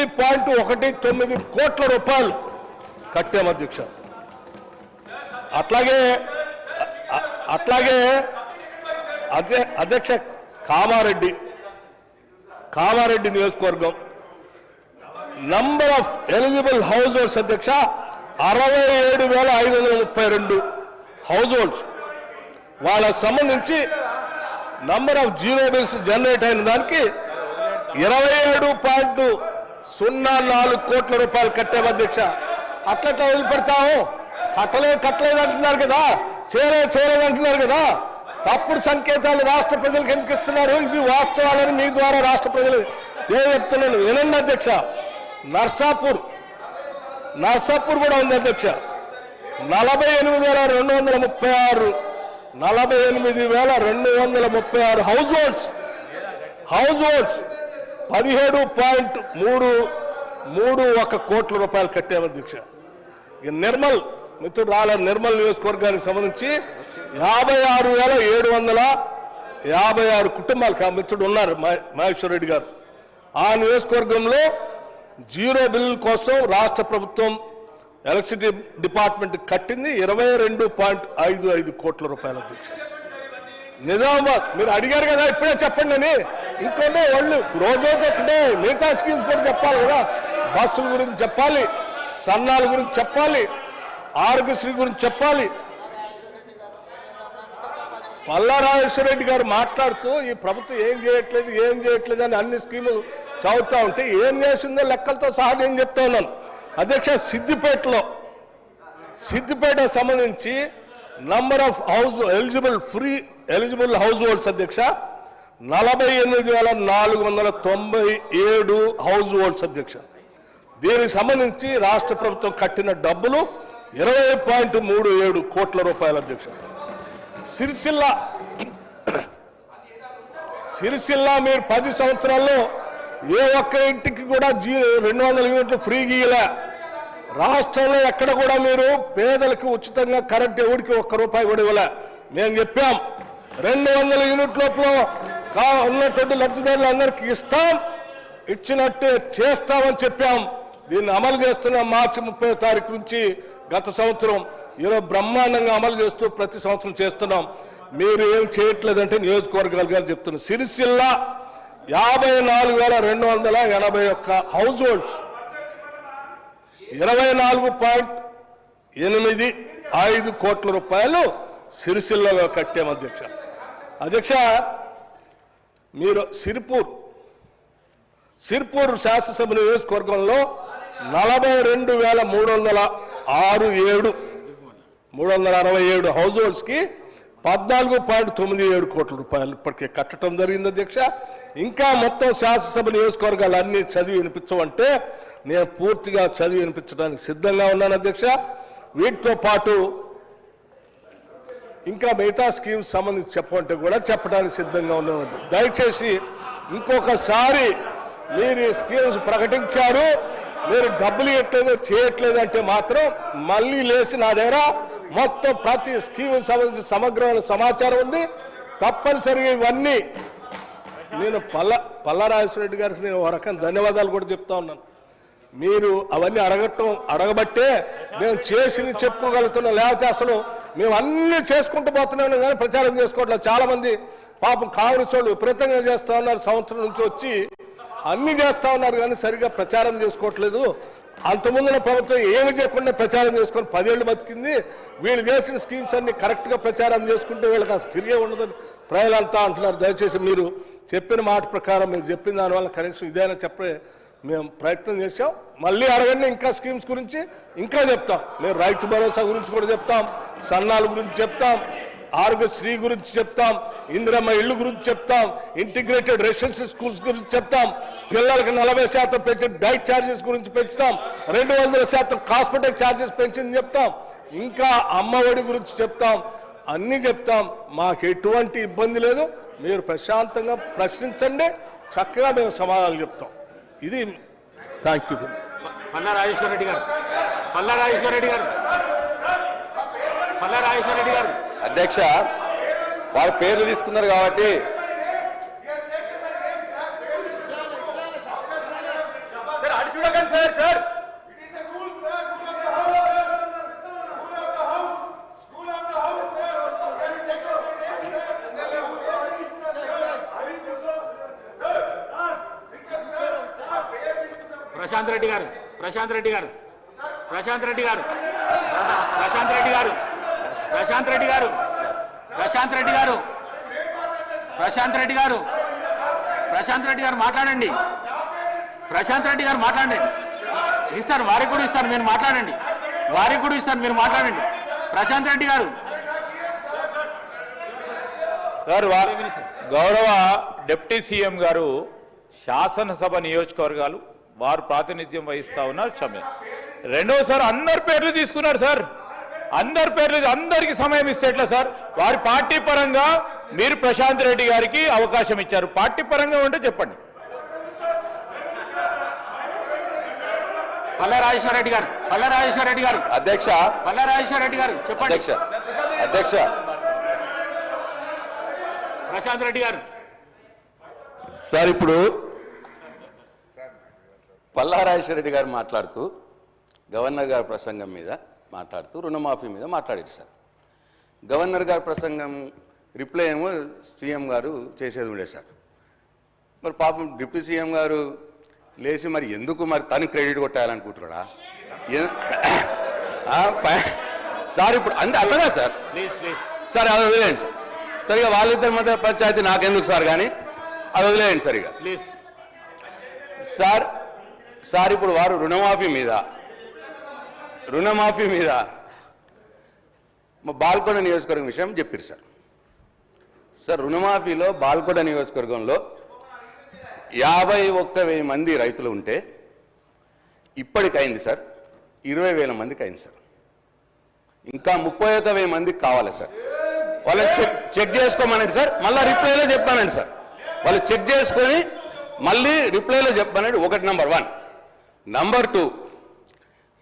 8.19 కోట్ల రూపాయలు కట్టాం అధ్యక్ష. అట్లాగే అధ్యక్ష కామారెడ్డి నియోజకవర్గం number of eligible house holds అధ్యక్ష 67,532 హౌస్ హోల్డ్స్. వాళ్ళకు సంబంధించి number of zero bills generate అయిన దానికి 27.04 కోట్ల రూపాయలు కట్టాం అధ్యక్ష. అట్లా వదిలిపెడతాము. కట్టలేదు అంటున్నారు కదా, చేయలేదు అంటున్నారు కదా. తప్పుడు సంకేతాలు రాష్ట్ర ప్రజలకు ఎందుకు ఇస్తున్నారు? ఇది వాస్తవాలని మీ ద్వారా రాష్ట్ర ప్రజలు చెప్తున్నాను. వినండి అధ్యక్ష. నర్సాపూర్ కూడా ఉంది అధ్యక్ష. 48,236 హౌస్ హోల్డ్స్ 17.31 కోట్ల రూపాయలు కట్టాము అధ్యక్ష. ఇక నిర్మల్ మిత్రుడు నిర్మల్ నియోజకవర్గానికి సంబంధించి 56,756 కుటుంబాలు మిత్రుడు ఉన్నారు మహేశ్వర్ రెడ్డి గారు. ఆ నియోజకవర్గంలో జీరో బిల్ కోసం రాష్ట్ర ప్రభుత్వం ఎలక్ట్రిసిటీ డిపార్ట్మెంట్ కట్టింది 22.55 కోట్ల రూపాయల అధ్యక్ష. నిజామాబాద్ మీరు అడిగారు కదా, ఇప్పుడే చెప్పండి అని. ఇంకొంటే వాళ్ళు రోజుకొకటే మిగతా స్కీమ్స్ కూడా చెప్పాలి కదా. బస్సుల గురించి చెప్పాలి, సన్నాల గురించి చెప్పాలి, ఆరోగ్యశ్రీ గురించి చెప్పాలి. పల్లా రాజేశ్వర రెడ్డి గారు మాట్లాడుతూ ఈ ప్రభుత్వం ఏం చేయట్లేదు అని అన్ని స్కీములు చదువుతూ ఉంటే ఏం చేసిందో లెక్కలతో సహా నేను చెప్తా ఉన్నాను అధ్యక్ష. సిద్దిపేట సంబంధించి number of eligible house holds అధ్యక్ష 48,497 హౌస్ హోల్డ్స్ అధ్యక్ష. దీనికి సంబంధించి రాష్ట్ర ప్రభుత్వం కట్టిన డబ్బులు 20.37 కోట్ల రూపాయల అధ్యక్ష. సిరిసిల్ల మీరు 10 సంవత్సరాల్లో ఏ ఒక్క ఇంటికి కూడా 200 యూనిట్లు ఫ్రీ గీయలే. రాష్ట్రంలో ఎక్కడ కూడా మీరు పేదలకు ఉచితంగా కరెంట్ ఎవరికి ₹1 కూడా ఇవ్వలే. మేము చెప్పాం 200 యూనిట్ లోపల ఉన్నటువంటి లబ్ధిదారులు అందరికీ ఇచ్చినట్టు చేస్తామని చెప్పాం. దీన్ని అమలు చేస్తున్నాం. మార్చి 30వ తారీఖు నుంచి గత సంవత్సరం ఈరోజు బ్రహ్మాండంగా అమలు చేస్తూ ప్రతి సంవత్సరం చేస్తున్నాం. మీరు ఏం చేయట్లేదంటే నియోజకవర్గాలు గారు చెప్తున్నారు. సిరిసిల్ల 54,281 హౌస్ హోల్డ్స్ 24.85 కోట్ల రూపాయలు సిరిసిల్లలో కట్టాం అధ్యక్ష. మీరు సిర్పూర్ శాసనసభ నియోజకవర్గంలో 42,367 హౌస్ హోల్డ్స్ కి 14.97 కోట్ల రూపాయలు ఇప్పటికే కట్టడం జరిగింది అధ్యక్ష. ఇంకా మొత్తం శాసనసభ నియోజకవర్గాలు అన్ని చదివి వినిపించమంటే నేను పూర్తిగా చదివి వినిపించడానికి సిద్ధంగా ఉన్నాను అధ్యక్ష. వీటితో పాటు ఇంకా మిగతా స్కీమ్స్ సంబంధించి చెప్పమంటే కూడా చెప్పడానికి సిద్ధంగా ఉన్నాను. దయచేసి ఇంకొకసారి మీరు ఈ స్కీమ్స్ ప్రకటించారు, మీరు డబ్బులు ఇవ్వట్లేదు చేయట్లేదు అంటే మాత్రం మళ్ళీ లేచి నా దగ్గర మొత్తం ప్రతి స్కీమ్ సంబంధించి సమగ్రమైన సమాచారం ఉంది. తప్పనిసరిగా ఇవన్నీ నేను పల్లా రాజేశ్వర రెడ్డి గారికి నేను ఒక రకం ధన్యవాదాలు కూడా చెప్తా ఉన్నాను. మీరు అవన్నీ అడగబట్టే మేము చేసి చెప్పుకోగలుగుతున్నాం. లేకపోతే అసలు మేము అన్ని చేసుకుంటూ పోతున్నాం కానీ ప్రచారం చేసుకోవట్లేదు. చాలా మంది పాపం కాంగ్రెస్ వాళ్ళు విపరీతంగా చేస్తూ ఉన్నారు. సంవత్సరం నుంచి వచ్చి అన్ని చేస్తూ ఉన్నారు కానీ సరిగ్గా ప్రచారం చేసుకోవట్లేదు. అంతకుముందున ప్రభుత్వం ఏమి చేయకుండా ప్రచారం చేసుకొని 10 ఏళ్ళు బతికింది. వీళ్ళు చేసిన స్కీమ్స్ అన్ని కరెక్ట్గా ప్రచారం చేసుకుంటే వీళ్ళకి అసలు తిరిగే ఉండదని ప్రజలంతా అంటున్నారు. దయచేసి మీరు చెప్పిన మాట ప్రకారం మీరు చెప్పిన దానివల్ల కనీసం ఇదైనా చెప్పే మేము ప్రయత్నం చేసాం. మళ్ళీ అడగండి ఇంకా స్కీమ్స్ గురించి ఇంకా చెప్తాం. మేము రైతు భరోసా గురించి కూడా చెప్తాం, సన్నాల గురించి చెప్తాం, ఆరోగ్యశ్రీ గురించి చెప్తాం, ఇందిరమ్మ ఇళ్ళు గురించి చెప్తాం, ఇంటిగ్రేటెడ్ రెసిడెన్షియల్ స్కూల్స్ గురించి చెప్తాం, పిల్లలకి 40% పెంచి డైట్ ఛార్జెస్ గురించి పెంచుతాం, 200% హాస్పిటల్ ఛార్జెస్ పెంచింది చెప్తాం, ఇంకా అమ్మఒడి గురించి చెప్తాం, అన్నీ చెప్తాం. మాకు ఎటువంటి ఇబ్బంది లేదు. మీరు ప్రశాంతంగా ప్రశ్నించండి, చక్కగా మేము సమాధానాలు చెప్తాం. ఇది థ్యాంక్ యూ. పల్లా రాజేశ్వర రెడ్డి గారు అధ్యక్ష, వాళ్ళ పేర్లు తీసుకున్నారు కాబట్టి చూడకండి సార్ సార్ ప్రశాంత్ రెడ్డి గారు ప్రశాంత్ రెడ్డి గారు ప్రశాంత్ రెడ్డి గారు ప్రశాంత్ రెడ్డి గారు ప్రశాంత్ రెడ్డి గారు ప్రశాంత్ రెడ్డి గారు ప్రశాంత్ రెడ్డి గారు ప్రశాంత్ రెడ్డి గారు మాట్లాడండి. ప్రశాంత్ రెడ్డి గారు మాట్లాడండి. ఇస్తాను, వారికి కూడా ఇస్తాను, మీరు మాట్లాడండి. వారికి కూడా ఇస్తాను, మీరు మాట్లాడండి. ప్రశాంత్ రెడ్డి గారు సార్ గౌరవ డిప్యూటీ సీఎం గారు శాసనసభ నియోజకవర్గాలు వారు ప్రాతినిధ్యం వహిస్తా ఉన్నారు. క్షమ్యం. రెండోసారి అందరి పేర్లు తీసుకున్నారు సార్. అందరి పేర్లు అందరికి సమయం ఇస్తే ఎట్లా సార్? వారి పార్టీ పరంగా మీరు ప్రశాంత్ రెడ్డి గారికి అవకాశం ఇచ్చారు. పార్టీ పరంగా ఉంటే చెప్పండి. పల్లా రాజేశ్వర రెడ్డి గారు పల్లా రాజేశ్వర రెడ్డి గారు అధ్యక్ష పల్లా రాజేశ్వర రెడ్డి గారు చెప్పండి. అధ్యక్ష ప్రశాంత్ రెడ్డి గారు సార్ ఇప్పుడు పల్లారాజేశ్వర రెడ్డి గారు మాట్లాడుతూ గవర్నర్ గారి ప్రసంగం మీద మాట్లాడుతూ రుణమాఫీ మీద మాట్లాడారు సార్. గవర్నర్ గారి ప్రసంగం రిప్లై ఏమో సీఎం గారు చేసేది ఉండే సార్. మరి పాపం డిప్యూటీ సీఎం గారు లేచి మరి ఎందుకు మరి తను క్రెడిట్ కొట్టాలనుకుంటున్నాడా సార్? ఇప్పుడు అంతే అట్లదా సార్? ప్లీజ్ ప్లీజ్ సార్ అది వదిలేయండి సార్. సరిగా వాళ్ళిద్దరి మధ్య పంచాయతీ నాకెందుకు సార్, కానీ అది వదిలేయండి సరిగా ప్లీజ్. సార్ సార్ ఇప్పుడు వారు రుణమాఫీ మీద మా బాల్కొండ నియోజకవర్గం విషయం చెప్పారు సార్. సార్ రుణమాఫీలో బాల్కొండ నియోజకవర్గంలో 51,000 మంది రైతులు ఉంటే ఇప్పటికైంది సార్ 20,000 మందికి అయింది సార్. ఇంకా 31,000 మందికి కావాలి సార్. వాళ్ళని చెక్ చేసుకోమనండి సార్. మళ్ళీ రిప్లైలో చెప్పానండి సార్. వాళ్ళు చెక్ చేసుకొని మళ్ళీ రిప్లైలో చెప్పానండి. ఒకటి నంబర్ 1. నంబర్ 2,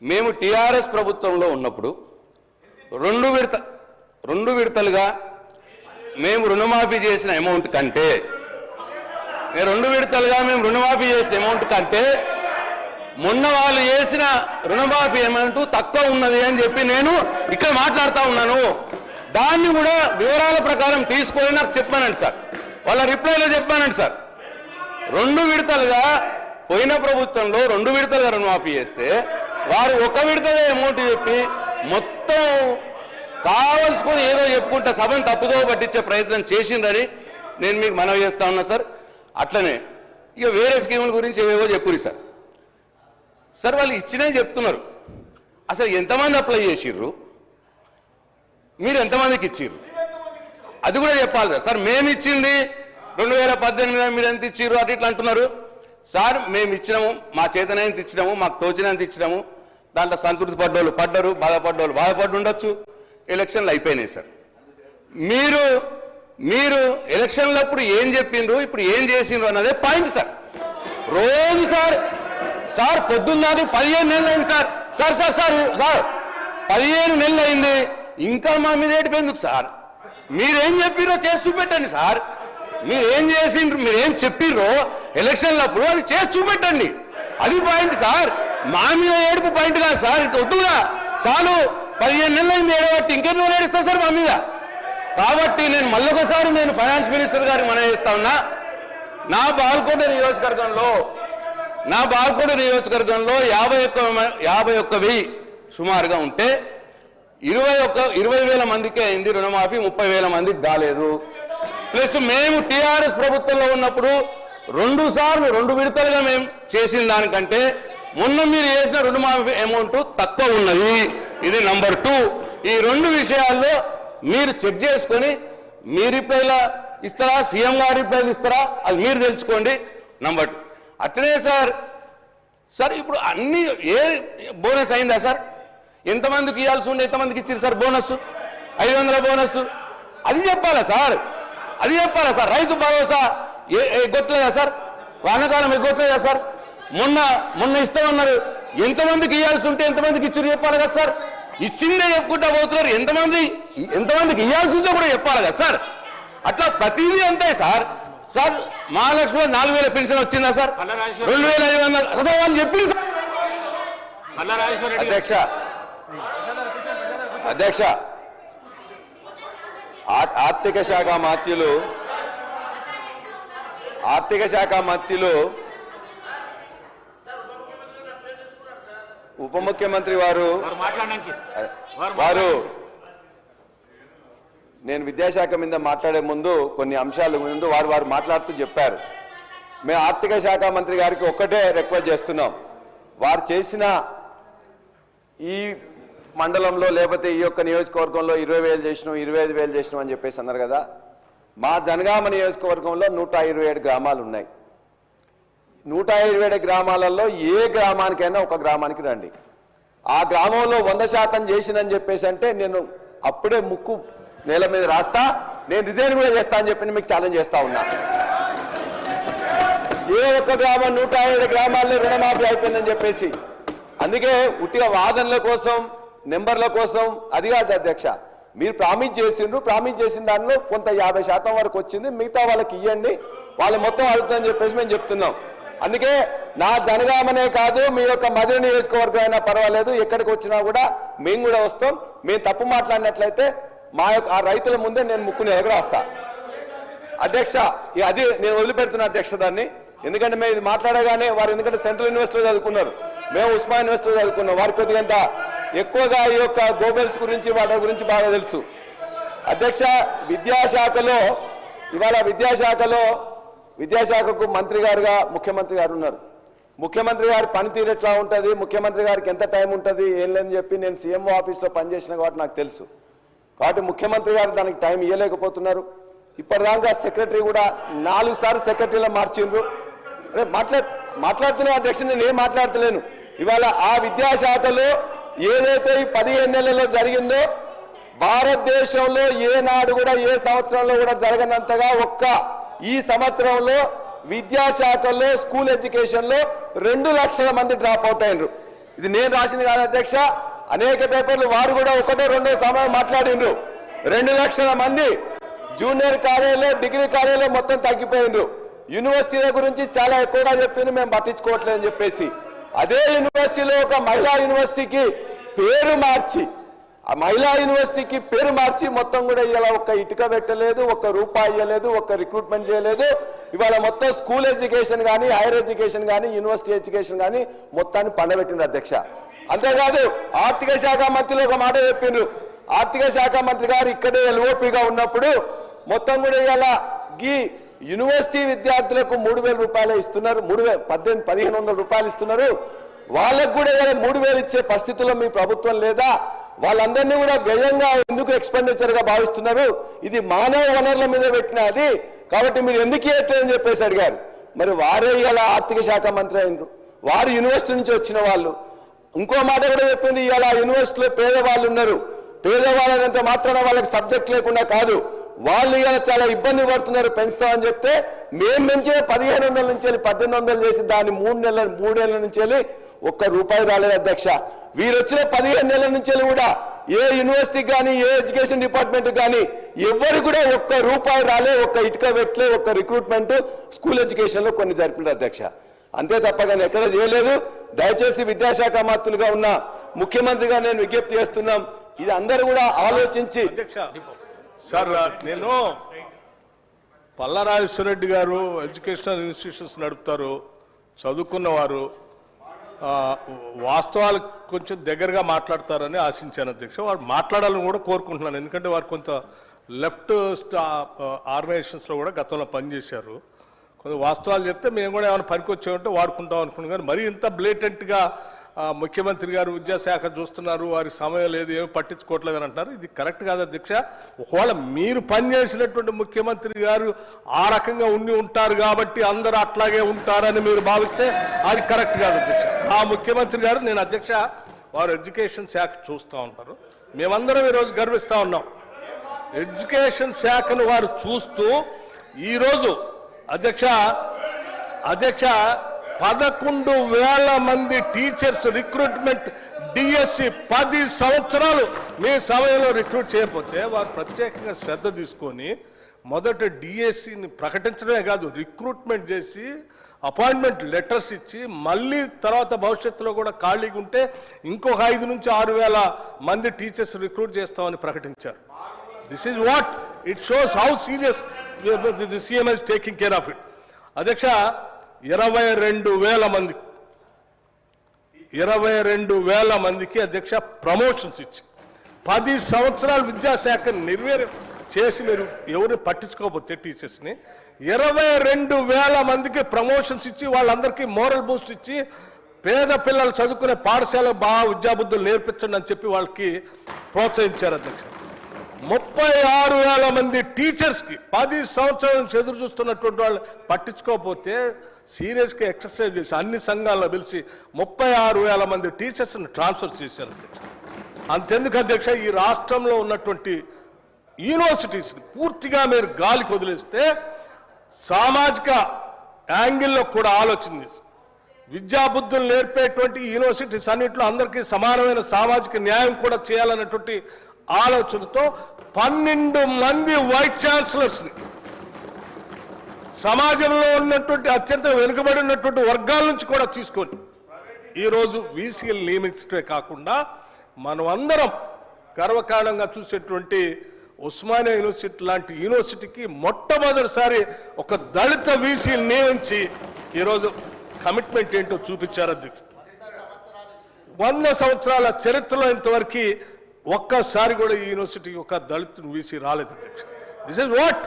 మేము టీఆర్ఎస్ ప్రభుత్వంలో ఉన్నప్పుడు రెండు విడతలుగా మేము రుణమాఫీ చేసిన అమౌంట్ కంటే మొన్న వాళ్ళు చేసిన రుణమాఫీ అమౌంట్ తక్కువ ఉన్నది అని చెప్పి నేను ఇక్కడ మాట్లాడుతూ ఉన్నాను. దాన్ని కూడా వివరాల ప్రకారం తీసుకొని నాకు చెప్పానండి సార్. వాళ్ళ రిప్లైలో చెప్పానండి సార్. 2 విడతలుగా పోయిన ప్రభుత్వంలో 2 విడతలుగా రుణమాఫీ చేస్తే వారు 1 విడతగా అమౌంట్ చెప్పి మొత్తం కావలసుకొని ఏదో చెప్పుకుంటా సభను తప్పుదో పట్టించే ప్రయత్నం చేసిందని నేను మీకు మనవి చేస్తా ఉన్నా సార్. అట్లనే ఇక వేరే స్కీముల గురించి ఏవేవో చెప్పురు సార్. సార్ వాళ్ళు ఇచ్చినవి చెప్తున్నారు. అసలు ఎంతమంది అప్లై చేసిర్రు, మీరు ఎంతమందికి ఇచ్చిర్రు అది కూడా చెప్పాలి సార్. సార్ మేము ఇచ్చింది 2018 మీరు ఎంత ఇచ్చిర్రు అటు ఇట్లా అంటున్నారు సార్. మేము ఇచ్చినాము, మా చేతనైనంత ఇచ్చినాము, మాకు తోచినంత ఇచ్చినాము. దాంట్లో సంతృప్తి పడ్డోళ్ళు పడ్డరు, బాధపడ్డోళ్ళు బాధపడి ఉండొచ్చు. ఎలక్షన్లు అయిపోయినాయి సార్. మీరు ఎలక్షన్లప్పుడు ఏం చెప్పిండ్రు, ఇప్పుడు ఏం చేసిండ్రు అన్నదే పాయింట్ సార్. రోజు సార్ పొద్దున్నది 15 నెలలు అయింది సార్. సార్ 15 నెలలు అయింది, ఇంకా మా మీద ఏడిపోయిందుకు సార్? మీరేం చెప్పిరో చేసి చూపెట్టండి సార్. మీరేం చేసిండ్రు, మీరేం చెప్పిర్రో ఎలక్షన్లప్పుడు అది చేసి చూపెట్టండి. అది పాయింట్ సార్. మా మీద ఏడుపు పాయింట్ కాదు సార్. వద్దుగా చాలు, 15 నెలలు అయింది ఏడబట్టి ఇంకెన్నో ఏడుస్తా సార్ మా మీద. కాబట్టి నేను మళ్ళొకసారి నేను ఫైనాన్స్ మినిస్టర్ గారికి మనం చేస్తా ఉన్నా. నా బాల్కొండ నియోజకవర్గంలో 51,000 సుమారుగా ఉంటే 20,000 మందికే అయింది రుణమాఫీ, 30,000 మందికి కాలేదు. ప్లస్ మేము టీఆర్ఎస్ ప్రభుత్వంలో ఉన్నప్పుడు 2 సార్లు 2 విడతలుగా మేము చేసిన దానికంటే మొన్న మీరు చేసిన రుణమాఫీ అమౌంట్ తక్కువ ఉన్నది. ఇది నంబర్ 2. ఈ 2 విషయాల్లో మీరు చెక్ చేసుకొని మీ రిప్లైలా ఇస్తారా, సీఎం గారి రిప్లైలు ఇస్తారా, అది మీరు తెలుసుకోండి. నంబర్ 2 అట్లనే సార్ ఇప్పుడు అన్ని బోనస్ అయిందా సార్? ఎంతమందికి ఇవ్వాల్సి ఉండే ఎంతమందికి ఇచ్చారు సార్ బోనస్? 500 బోనస్. అది చెప్పాలా సార్? రైతు భరోసా ఎగ్గొట్టలేదా సార్? వానాకాలం ఎగ్గొట్టలేదా సార్? మొన్న ఇస్తామన్నారు. ఎంతమందికి ఇవ్వాల్సి ఉంటే ఎంతమందికి ఇచ్చారు చెప్పాలి కదా సార్? ఇచ్చిందే చెప్పుకుంటా పోతున్నారు. ఎంతమందికి ఇవ్వాల్సి ఉందో కూడా చెప్పాలి కదా సార్? అట్లా ప్రతిదీ అంతే సార్. మహాలక్ష్మిలో 4,000 పెన్షన్ వచ్చిందా సార్? పల్లా రాజేశ్వర 2,500 అసలు వాళ్ళు చెప్పింది సార్. పల్లా రాజేశ్వర రెడ్డి గారు. అధ్యక్ష ఆర్థిక శాఖ మంత్రులు ఉప ముఖ్యమంత్రి వారు నేను విద్యాశాఖ మీద మాట్లాడే ముందు కొన్ని అంశాల ముందు వారు మాట్లాడుతూ చెప్పారు. మేము ఆర్థిక శాఖ మంత్రి గారికి ఒక్కటే రిక్వెస్ట్ చేస్తున్నాం. వారు చేసిన ఈ మండలంలో లేకపోతే ఈ యొక్క నియోజకవర్గంలో 20,000 చేసినాం 25,000 చేసినాం అని చెప్పేసి అన్నారు కదా. మా జనగామ నియోజకవర్గంలో 127 గ్రామాలు ఉన్నాయి. 127 గ్రామాలలో ఏ గ్రామానికైనా ఒక గ్రామానికి రండి. ఆ గ్రామంలో 100% చేసినని చెప్పేసి అంటే నేను అప్పుడే ముక్కు నేల మీద రాస్తా, నేను రిజైన్ కూడా చేస్తా అని చెప్పి మీకు ఛాలెంజ్ చేస్తా ఉన్నా. ఏ ఒక్క గ్రామం 107 గ్రామాల్లో రుణమాఫీ అయిపోయిందని చెప్పేసి. అందుకే ఉట్టిగా వాదనల కోసం నెంబర్ల కోసం అది కాదు అధ్యక్ష. మీరు ప్రామిస్ చేసిన దానిలో కొంత 50% వరకు వచ్చింది, మిగతా వాళ్ళకి ఇవ్వండి, వాళ్ళు మొత్తం అడుగుతుందని చెప్పేసి మేము చెప్తున్నాం. అందుకే నా జనగామనే కాదు మీ యొక్క మధుర నియోజకవర్గం అయినా పర్వాలేదు, ఎక్కడికి వచ్చినా కూడా మేము కూడా వస్తాం. మేము తప్పు మాట్లాడినట్లయితే మా యొక్క ఆ రైతుల ముందే నేను ముక్కుని ఎగర వస్తా అధ్యక్ష. అది నేను వదిలిపెడుతున్నా అధ్యక్ష దాన్ని. ఎందుకంటే మేము ఇది మాట్లాడగానే వారు ఎందుకంటే సెంట్రల్ యూనివర్సిటీలో చదువుకున్నారు, మేము ఉస్మాన్ యూనివర్సిటీలో చదువుకున్నాం. వారికి కొద్దిగంత ఎక్కువగా ఈ యొక్క గోబెల్స్ గురించి వాటి గురించి బాగా తెలుసు అధ్యక్ష. విద్యాశాఖకు మంత్రి గారుగా ముఖ్యమంత్రి గారు ఉన్నారు. ముఖ్యమంత్రి గారి పనితీరు ఎట్లా ఉంటుంది, ముఖ్యమంత్రి గారికి ఎంత టైం ఉంటుంది ఏం లేదని చెప్పి నేను సీఎంఓ ఆఫీస్లో పనిచేసిన కాబట్టి నాకు తెలుసు. కాబట్టి ముఖ్యమంత్రి గారు దానికి టైం ఇవ్వలేకపోతున్నారు. ఇప్పటిదాకా సెక్రటరీ కూడా 4 సార్లు సెక్రటరీలో మార్చిండ్రు. మాట్లాడుతున్నా అధ్యక్ష, నేను ఏం మాట్లాడతలేను. ఇవాళ ఆ విద్యాశాఖలో ఏదైతే ఈ 15 నెలల్లో జరిగిందో భారతదేశంలో ఏనాడు కూడా ఏ సంవత్సరంలో కూడా జరగనంతగా ఈ సంవత్సరంలో విద్యాశాఖలో స్కూల్ ఎడ్యుకేషన్లో 2 లక్షల మంది డ్రాప్ అవుట్ అయినరు. ఇది నేను రాసింది కాదు అధ్యక్ష, అనేక పేపర్లు వారు కూడా 1-2 సమయం మాట్లాడిండ్రు. 2 లక్షల మంది జూనియర్ కాలేజీలో డిగ్రీ కాలేజీలో మొత్తం తగ్గిపోయిండ్రు. యూనివర్సిటీల గురించి చాలా ఎక్కువగా చెప్పింది, మేము పట్టించుకోవట్లేదని చెప్పేసి అదే యూనివర్సిటీలో ఒక మహిళా యూనివర్సిటీకి పేరు మార్చి మొత్తం కూడా ఇలా ఒక్క ఇటుక పెట్టలేదు, ఒక్క రూపాయి ఇవ్వలేదు, ఒక్క రిక్రూట్మెంట్ చేయలేదు. ఇవాళ మొత్తం స్కూల్ ఎడ్యుకేషన్ కానీ హైయర్ ఎడ్యుకేషన్ కానీ యూనివర్సిటీ ఎడ్యుకేషన్ కానీ మొత్తాన్ని పండబెట్టింది అధ్యక్ష. అంతేకాదు ఆర్థిక శాఖ మంత్రులు ఒక మాట చెప్పిండ్రు. ఆర్థిక శాఖ మంత్రి గారు ఇక్కడే ఎల్ఓపిగా ఉన్నప్పుడు మొత్తం కూడా ఇలా ఈ యూనివర్సిటీ విద్యార్థులకు 3,000 రూపాయలు ఇస్తున్నారు, 1,500 రూపాయలు ఇస్తున్నారు. వాళ్ళకు కూడా 3,000 ఇచ్చే పరిస్థితుల్లో మీ ప్రభుత్వం లేదా? వాళ్ళందరినీ కూడా వ్యయంగా ఎందుకు ఎక్స్పెండిచర్ గా భావిస్తున్నారు? ఇది మానవ వనరుల మీద పెట్టినది కాబట్టి మీరు ఎందుకు ఇవ్వట్లేదని చెప్పేసి అడిగారు. మరి వారే ఇలా ఆర్థిక శాఖ మంత్రి అయినరు, వారు యూనివర్సిటీ నుంచి వచ్చిన వాళ్ళు. ఇంకో మాట కూడా చెప్పింది, ఇవాళ యూనివర్సిటీలో పేదవాళ్ళు ఉన్నారు, పేదవాళ్ళంత మాత్రాన వాళ్ళకి సబ్జెక్ట్ లేకుండా కాదు, వాళ్ళు ఇలా చాలా ఇబ్బంది పడుతున్నారు, పెంచుతామని చెప్తే మేము పెంచిన 1,500 నుంచి 1,800 చేసి దాన్ని 3 ఏళ్ల నుంచి ₹1 రాలేదు అధ్యక్ష. వీరు వచ్చిన 15 నెలల నుంచి కూడా ఏ యూనివర్సిటీకి కానీ ఏ ఎడ్యుకేషన్ డిపార్ట్మెంట్ కానీ ఎవరు కూడా ₹1 రాలే, ఒక్క ఇటుక పెట్టలే, ఒక్క రిక్రూట్మెంట్ స్కూల్ ఎడ్యుకేషన్ లో కొన్ని జరిపినారు అధ్యక్ష. అంతే తప్ప కానీ ఎక్కడ చేయలేదు. దయచేసి విద్యాశాఖ మంత్రులుగా ఉన్న ముఖ్యమంత్రిగా నేను విజ్ఞప్తి చేస్తున్నాం, ఇది అందరూ కూడా ఆలోచించి. సార్ నేను పల్లా రాజేశ్వర రెడ్డి గారు ఎడ్యుకేషనల్ ఇన్స్టిట్యూషన్స్ నడుపుతారు, చదువుకున్నవారు, వాస్తవాలకు కొంచెం దగ్గరగా మాట్లాడతారని ఆశించాను అధ్యక్ష. వారు మాట్లాడాలని కూడా కోరుకుంటున్నాను, ఎందుకంటే వారు కొంత లెఫ్ట్ ఆర్గనైజేషన్స్లో కూడా గతంలో పనిచేశారు. కొంత వాస్తవాలు చెప్తే మేము కూడా ఏమైనా పనికొచ్చామంటే వాడుకుంటాం అనుకున్నాం. కానీ మరీ ఇంత బ్లేటెంట్గా ముఖ్యమంత్రి గారు విద్యాశాఖ చూస్తున్నారు, వారి సమయం లేదు, ఏమి పట్టించుకోవట్లేదు అని అంటున్నారు. ఇది కరెక్ట్ కాదు అధ్యక్ష. ఒకవేళ మీరు పనిచేసినటువంటి ముఖ్యమంత్రి గారు ఆ రకంగా ఉంటారు కాబట్టి అందరూ అట్లాగే ఉంటారని మీరు భావిస్తే అది కరెక్ట్ కాదు అధ్యక్ష. ఆ ముఖ్యమంత్రి గారు నేను అధ్యక్ష వారు ఎడ్యుకేషన్ శాఖ చూస్తూ ఉంటారు, మేమందరం ఈరోజు గర్విస్తూ ఉన్నాం. ఎడ్యుకేషన్ శాఖను వారు చూస్తూ ఈరోజు అధ్యక్ష 11,000 మంది టీచర్స్ రిక్రూట్మెంట్ డిఎస్సి 10 సంవత్సరాలు మీ సమయంలో రిక్రూట్ చేయకపోతే వారు ప్రత్యేకంగా శ్రద్ధ తీసుకొని మొదట డిఎస్సిని ప్రకటించడమే కాదు, రిక్రూట్మెంట్ చేసి అపాయింట్మెంట్ లెటర్స్ ఇచ్చి మళ్ళీ తర్వాత భవిష్యత్తులో కూడా ఖాళీగా ఉంటే ఇంకొక 5 నుంచి 6,000 మంది టీచర్స్ రిక్రూట్ చేస్తామని ప్రకటించారు. This is what it shows how serious the CM is taking care of it. అధ్యక్ష, 22,000 మందికి అధ్యక్ష ప్రమోషన్స్ ఇచ్చి 10 సంవత్సరాలు విద్యాశాఖ నిర్వీర్యం చేసి మీరు ఎవరు పట్టించుకోకపోతే టీచర్స్ని 22,000 మందికి ప్రమోషన్స్ ఇచ్చి వాళ్ళందరికీ మోరల్ బూస్ట్ ఇచ్చి పేద పిల్లలు చదువుకునే పాఠశాల బాగా విద్యాబుద్ధులు నేర్పించండి అని చెప్పి వాళ్ళకి ప్రోత్సహించారు అధ్యక్ష. 36,000 మంది టీచర్స్కి 10 సంవత్సరాల నుంచి ఎదురు చూస్తున్నటువంటి వాళ్ళు పట్టించుకోకపోతే సీరియస్గా ఎక్సర్సైజ్ చేసి అన్ని సంఘాల్లో పిలిచి 36,000 మంది టీచర్స్ని ట్రాన్స్ఫర్ చేశారు అధ్యక్ష. అంతెందుకు అధ్యక్ష, ఈ రాష్ట్రంలో ఉన్నటువంటి యూనివర్సిటీస్ని పూర్తిగా మీరు గాలికి వదిలేస్తే సామాజిక యాంగిల్లో కూడా ఆలోచన చేసి విద్యాబుద్ధులు నేర్పేటువంటి యూనివర్సిటీస్ అన్నింటిలో అందరికీ సమానమైన సామాజిక న్యాయం కూడా చేయాలన్నటువంటి ఆలోచనతో 12 మంది వైస్ ఛాన్సలర్స్ని సమాజంలో ఉన్నటువంటి అత్యంత వెనుకబడి ఉన్నటువంటి వర్గాల నుంచి కూడా తీసుకొని ఈరోజు వీసీలు నియమించడమే కాకుండా మనం అందరం గర్వకారణంగా చూసేటువంటి ఉస్మానియా యూనివర్సిటీ లాంటి యూనివర్సిటీకి మొట్టమొదటిసారి ఒక దళిత వీసీలు నియమించి ఈరోజు కమిట్మెంట్ ఏంటో చూపించారు అధ్యక్ష. 100 సంవత్సరాల చరిత్రలో ఇంతవరకు ఒక్కసారి కూడా ఈ యూనివర్సిటీకి ఒక దళిత వీసీ రాలేదు అధ్యక్ష. This is what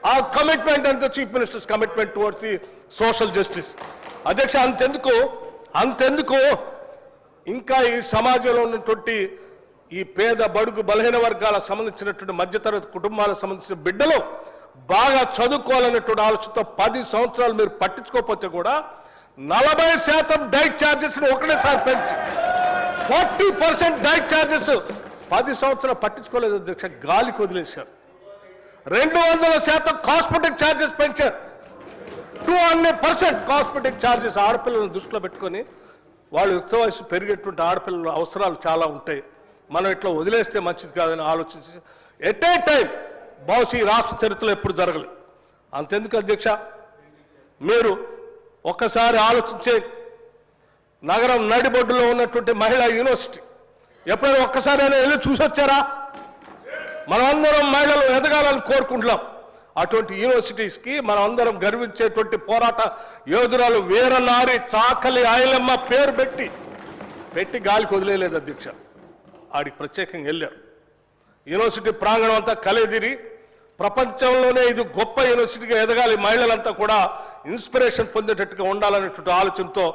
our commitment and the Chief Minister's commitment towards the social justice. అధ్యక్ష, అంతెందుకు ఇంకా ఈ సమాజంలో ఉన్నటువంటి ఈ పేద బడుగు బలహీన వర్గాలకు సంబంధించినటువంటి మధ్యతరగతి కుటుంబాలకు సంబంధించిన బిడ్డలు బాగా చదువుకోవాలనేటువంటి ఆలోచనతో 10 సంవత్సరాలు మీరు పట్టించుకోకపోతే కూడా 40% డైట్ ఛార్జెస్ ఒకటేసారి పెంచి 40% డైట్ ఛార్జెస్ 10 సంవత్సరాలు పట్టించుకోలేదు అధ్యక్ష, గాలికి వదిలేశారు. 200% కాస్మెటిక్ ఛార్జెస్ పెంచారు. 200% కాస్మెటిక్ ఛార్జెస్ ఆడపిల్లలను దృష్టిలో పెట్టుకొని వాళ్ళు యుక్త వయసు పెరిగేటువంటి ఆడపిల్లల అవసరాలు చాలా ఉంటాయి, మనం ఇట్లా వదిలేస్తే మంచిది కాదని ఆలోచించి ఎట్ ఏ టైం బహుశా ఈ రాష్ట్ర చరిత్రలో ఎప్పుడు జరగలేదు. అంతెందుకు అధ్యక్ష, మీరు ఒక్కసారి ఆలోచించే నగరం నడిబొడ్డులో ఉన్నటువంటి మహిళా యూనివర్సిటీ ఎప్పుడైనా ఒక్కసారైనా వెళ్ళి చూసొచ్చారా? మనమందరం మహిళలు ఎదగాలని కోరుకుంటున్నాం. అటువంటి యూనివర్సిటీస్కి మనం అందరం గర్వించేటువంటి పోరాట యోధురాలు వీరనారి చాకలి ఐలమ్మ పేరు పెట్టి గాలికి వదిలేలేదు అధ్యక్ష. ఆడికి ప్రత్యేకంగా వెళ్ళారు. యూనివర్సిటీ ప్రాంగణం అంతా కలిదిరి ప్రపంచంలోనే ఇది గొప్ప యూనివర్సిటీగా ఎదగాలి, మహిళలంతా కూడా ఇన్స్పిరేషన్ పొందేటట్టుగా ఉండాలనేటువంటి ఆలోచనతో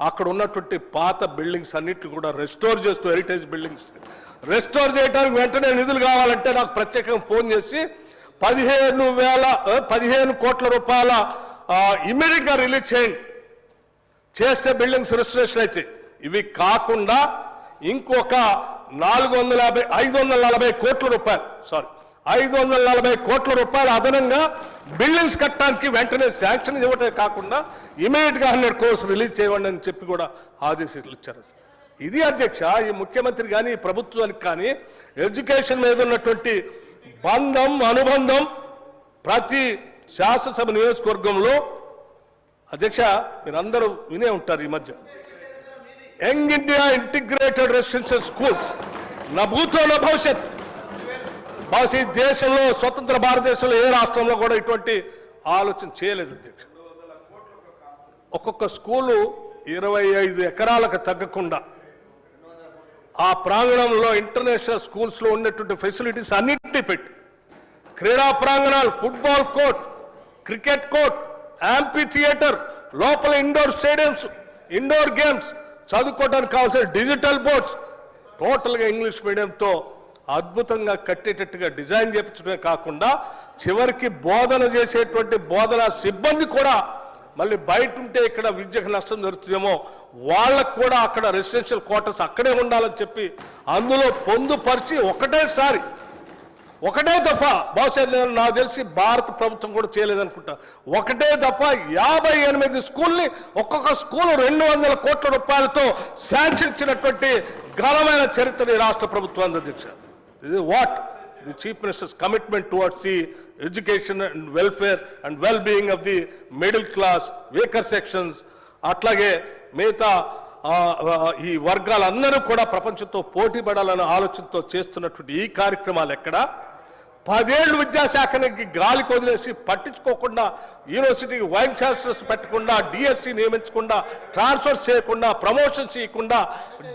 అక్కడ ఉన్నటువంటి పాత బిల్డింగ్స్ అన్నిటిని కూడా రెస్టోర్ చేస్తూ హెరిటేజ్ బిల్డింగ్స్ రెస్టోర్ చేయడానికి వెంటనే నిధులు కావాలంటే నాకు ప్రత్యేకంగా ఫోన్ చేసి 15 కోట్ల రూపాయల ఇమ్మీడియట్గా రిలీజ్ చేస్తే బిల్డింగ్స్ రెస్టరేషన్ అయితే ఇవి కాకుండా ఇంకొక 540 కోట్ల రూపాయలు అదనంగా బిల్డింగ్స్ కట్టడానికి వెంటనే శాంక్షన్ ఇవ్వటమే కాకుండా ఇమీడియట్గా 100 crores రిలీజ్ చేయండి అని చెప్పి కూడా ఆదేశాలు ఇచ్చారు. ఇది అధ్యక్ష, ఈ ముఖ్యమంత్రి కానీ ఈ ప్రభుత్వానికి కానీ ఎడ్యుకేషన్ మీద ఉన్నటువంటి అనుబంధం ప్రతి శాసనసభ నియోజకవర్గంలో అధ్యక్ష మీరందరూ వినే ఉంటారు. ఈ మధ్య young India integrated residential schools నా భూతో నా భవిష్యత్ బహుశా ఈ దేశంలో స్వతంత్ర భారతదేశంలో ఏ రాష్ట్రంలో కూడా ఇటువంటి ఆలోచన చేయలేదు అధ్యక్ష. ఒక్కొక్క స్కూలు 25 ఎకరాలకు తగ్గకుండా ఆ ప్రాంగణంలో ఇంటర్నేషనల్ స్కూల్స్లో ఉన్నటువంటి ఫెసిలిటీస్ అన్నింటినీ పెట్టి క్రీడా ప్రాంగణాలు, football court, cricket court, amphitheatre, లోపల ఇండోర్ స్టేడియంస్, ఇండోర్ గేమ్స్, చదువుకోవడానికి కావాల్సిన డిజిటల్ బోర్డ్స్ టోటల్గా ఇంగ్లీష్ మీడియంతో అద్భుతంగా కట్టేటట్టుగా డిజైన్ చేయించడమే కాకుండా చివరికి బోధన చేసేటువంటి బోధనా సిబ్బంది కూడా మళ్ళీ బయట ఉంటే ఇక్కడ విద్యకు నష్టం జరుగుతుందేమో వాళ్ళకు కూడా అక్కడ రెసిడెన్షియల్ క్వార్టర్స్ అక్కడే ఉండాలని చెప్పి అందులో పొందుపరిచి ఒకటే దఫా బహుశా నాకు తెలిసి భారత ప్రభుత్వం కూడా చేయలేదనుకుంటా, ఒకటే దఫా 58 స్కూల్ని ఒక్కొక్క స్కూల్ 200 కోట్ల రూపాయలతో శాంక్షన్ ఇచ్చినటువంటి ఘనమైన చరిత్ర ఈ రాష్ట్ర ప్రభుత్వం అధ్యక్ష. This is what the Chief Minister's commitment towards the education and welfare and well being of the middle class weaker sections, అట్లాగే మిగతా ఈ వర్గాలందరూ కూడా ప్రపంచంతో పోటీ పడాలనే ఆలోచనతో చేస్తున్నటువంటి ఈ కార్యక్రమాలు ఎక్కడ 10 ఏళ్ళు విద్యాశాఖకి గాలికి వదిలేసి పట్టించుకోకుండా, యూనివర్సిటీకి వైస్ ఛాన్సలర్స్ పెట్టకుండా, డిఎస్సి నియమించకుండా, ట్రాన్స్ఫర్స్ చేయకుండా, ప్రమోషన్స్ ఇవ్వకుండా,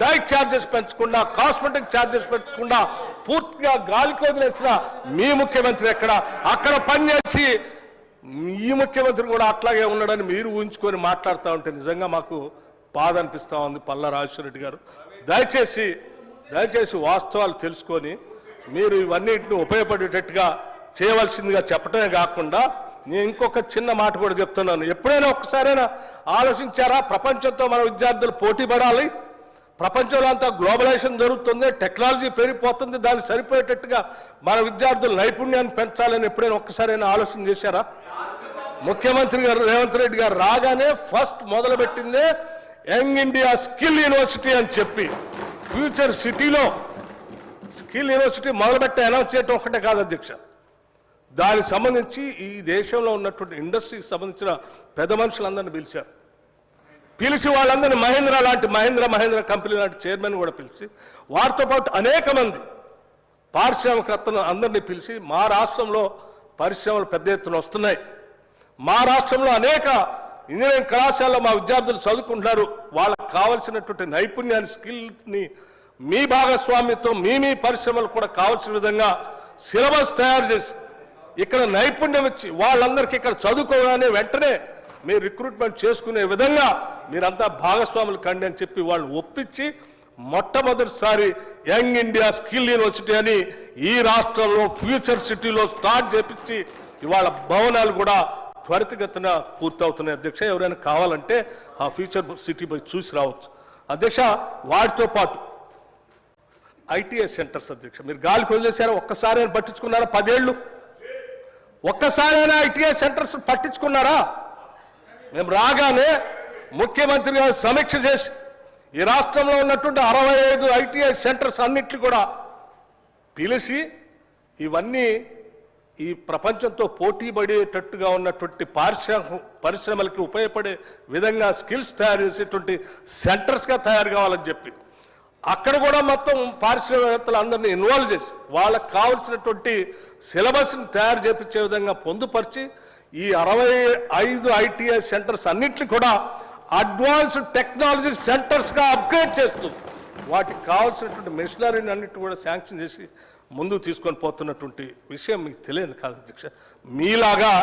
డైట్ ఛార్జెస్ పెంచకుండా, కాస్మెటిక్ ఛార్జెస్ పెట్టకుండా పూర్తిగా గాలికి వదిలేసిన మీ ముఖ్యమంత్రి ఎక్కడ? అక్కడ పనిచేసి ఈ ముఖ్యమంత్రి కూడా అట్లాగే ఉన్నాడని మీరు ఊహించుకొని మాట్లాడుతూ ఉంటే నిజంగా మాకు బాధ అనిపిస్తూ ఉంది. పల్లా రాజేశ్వర రెడ్డి గారు, దయచేసి వాస్తవాలు తెలుసుకొని మీరు ఇవన్నిటిని ఉపయోగపడేటట్టుగా చేయవలసిందిగా చెప్పడమే కాకుండా, నేను ఇంకొక చిన్న మాట కూడా చెప్తున్నాను. ఎప్పుడైనా ఒక్కసారైనా ఆలోచించారా? ప్రపంచంతో మన విద్యార్థులు పోటీ పడాలి, ప్రపంచంలో అంతా గ్లోబలైజేషన్ జరుగుతుంది, టెక్నాలజీ పెరిగిపోతుంది, దానికి సరిపోయేటట్టుగా మన విద్యార్థుల నైపుణ్యాన్ని పెంచాలని ఎప్పుడైనా ఒక్కసారైనా ఆలోచన చేశారా? ముఖ్యమంత్రి గారు రేవంత్ రెడ్డి గారు రాగానే ఫస్ట్ మొదలుపెట్టిందే యంగ్ ఇండియా స్కిల్ యూనివర్సిటీ అని చెప్పి, ఫ్యూచర్ సిటీలో స్కిల్ యూనివర్సిటీ మొదలుపెట్టి అనౌన్స్ చేయడం ఒక్కటే కాదు అధ్యక్ష, దానికి సంబంధించి ఈ దేశంలో ఉన్నటువంటి ఇండస్ట్రీకి సంబంధించిన పెద్ద మనుషులందరినీ పిలిచి వాళ్ళందరినీ మహేంద్ర కంపెనీ లాంటి చైర్మన్ కూడా పిలిచి, వారితో పాటు అనేక మంది పారిశ్రామికవేత్తలు అందరినీ పిలిచి, మా రాష్ట్రంలో పరిశ్రమలు పెద్ద ఎత్తున వస్తున్నాయి, మా రాష్ట్రంలో అనేక ఇంజనీరింగ్ కళాశాలలో మా విద్యార్థులు చదువుకుంటున్నారు, వాళ్ళకి కావలసినటువంటి నైపుణ్యాన్ని, స్కిల్ని మీ భాగస్వామ్యంతో మీ పరిశ్రమలు కూడా కావాల్సిన విధంగా సిలబస్ తయారు చేసి ఇక్కడ నైపుణ్యం ఇచ్చి వాళ్ళందరికీ ఇక్కడ చదువుకోగానే వెంటనే మీరు రిక్రూట్మెంట్ చేసుకునే విధంగా మీరంతా భాగస్వాములు కండి అని చెప్పి వాళ్ళు ఒప్పించి మొట్టమొదటిసారి యంగ్ ఇండియా స్కిల్ యూనివర్సిటీ అని ఈ రాష్ట్రంలో ఫ్యూచర్ సిటీలో స్టార్ట్ చేపించి ఇవాళ భవనాలు కూడా త్వరితగతిన పూర్తవుతున్నాయి అధ్యక్ష. ఎవరైనా కావాలంటే ఆ ఫ్యూచర్ సిటీ పోయి చూసి రావచ్చు అధ్యక్ష. వాటితో పాటు ఐటీఎస్ సెంటర్స్ అధ్యక్ష, మీరు గాలికి వదిలేశారా? ఒక్కసారైనా పట్టించుకున్నారా? 10 ఏళ్ళు ఒక్కసారైనా ఐటీఎస్ సెంటర్స్ పట్టించుకున్నారా? మేము రాగానే ముఖ్యమంత్రి గారు సమీక్ష చేసి ఈ రాష్ట్రంలో ఉన్నటువంటి 65 ఐటీఎస్ సెంటర్స్ అన్నింటినీ కూడా పిలిచి ఇవన్నీ ఈ ప్రపంచంతో పోటీ పడేటట్టుగా ఉన్నటువంటి పరిశ్రమలకి ఉపయోగపడే విధంగా స్కిల్స్ తయారు చేసేటువంటి సెంటర్స్గా తయారు కావాలని చెప్పి అక్కడ కూడా మొత్తం పారిశ్రామికవేత్తలు అందరినీ ఇన్వాల్వ్ చేసి వాళ్ళకి కావాల్సినటువంటి సిలబస్ని తయారు చేపించే విధంగా పొందుపరిచి ఈ 65 ఐటీఎస్ సెంటర్స్ అన్నింటినీ కూడా అడ్వాన్స్డ్ టెక్నాలజీ సెంటర్స్గా అప్గ్రేడ్ చేస్తూ వాటికి కావాల్సినటువంటి మెషినరీని అన్నింటినీ కూడా శాంక్షన్ చేసి ముందుకు తీసుకొని పోతున్నటువంటి విషయం మీకు తెలియదు కాదు అధ్యక్ష. మీలాగా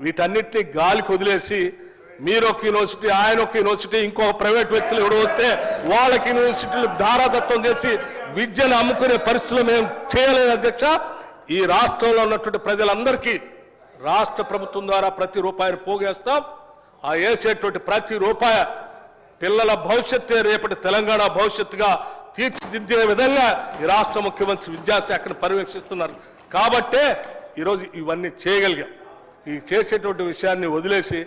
వీటన్నిటిని గాలికి వదిలేసి మీరు ఒక యూనివర్సిటీ, ఆయన ఒక యూనివర్సిటీ, ఇంకో ప్రైవేట్ వ్యక్తులు ఎవరు వస్తే వాళ్ళకి యూనివర్సిటీలు ధారాదత్తం చేసి విద్యను అమ్ముకునే పరిస్థితులు మేము చేయలేదు అధ్యక్ష. ఈ రాష్ట్రంలో ఉన్నటువంటి ప్రజలందరికీ రాష్ట్ర ప్రభుత్వం ద్వారా ప్రతి రూపాయిని పోగేస్తాం. ఆ వేసేటువంటి ప్రతి రూపాయి పిల్లల భవిష్యత్తే రేపటి తెలంగాణ భవిష్యత్తుగా తీర్చిదిద్దే విధంగా ఈ రాష్ట్ర ముఖ్యమంత్రి విద్యాశాఖను పర్యవేక్షిస్తున్నారు కాబట్టే ఈరోజు ఇవన్నీ చేయగలిగాం. ఈ చేసేటువంటి విషయాన్ని వదిలేసి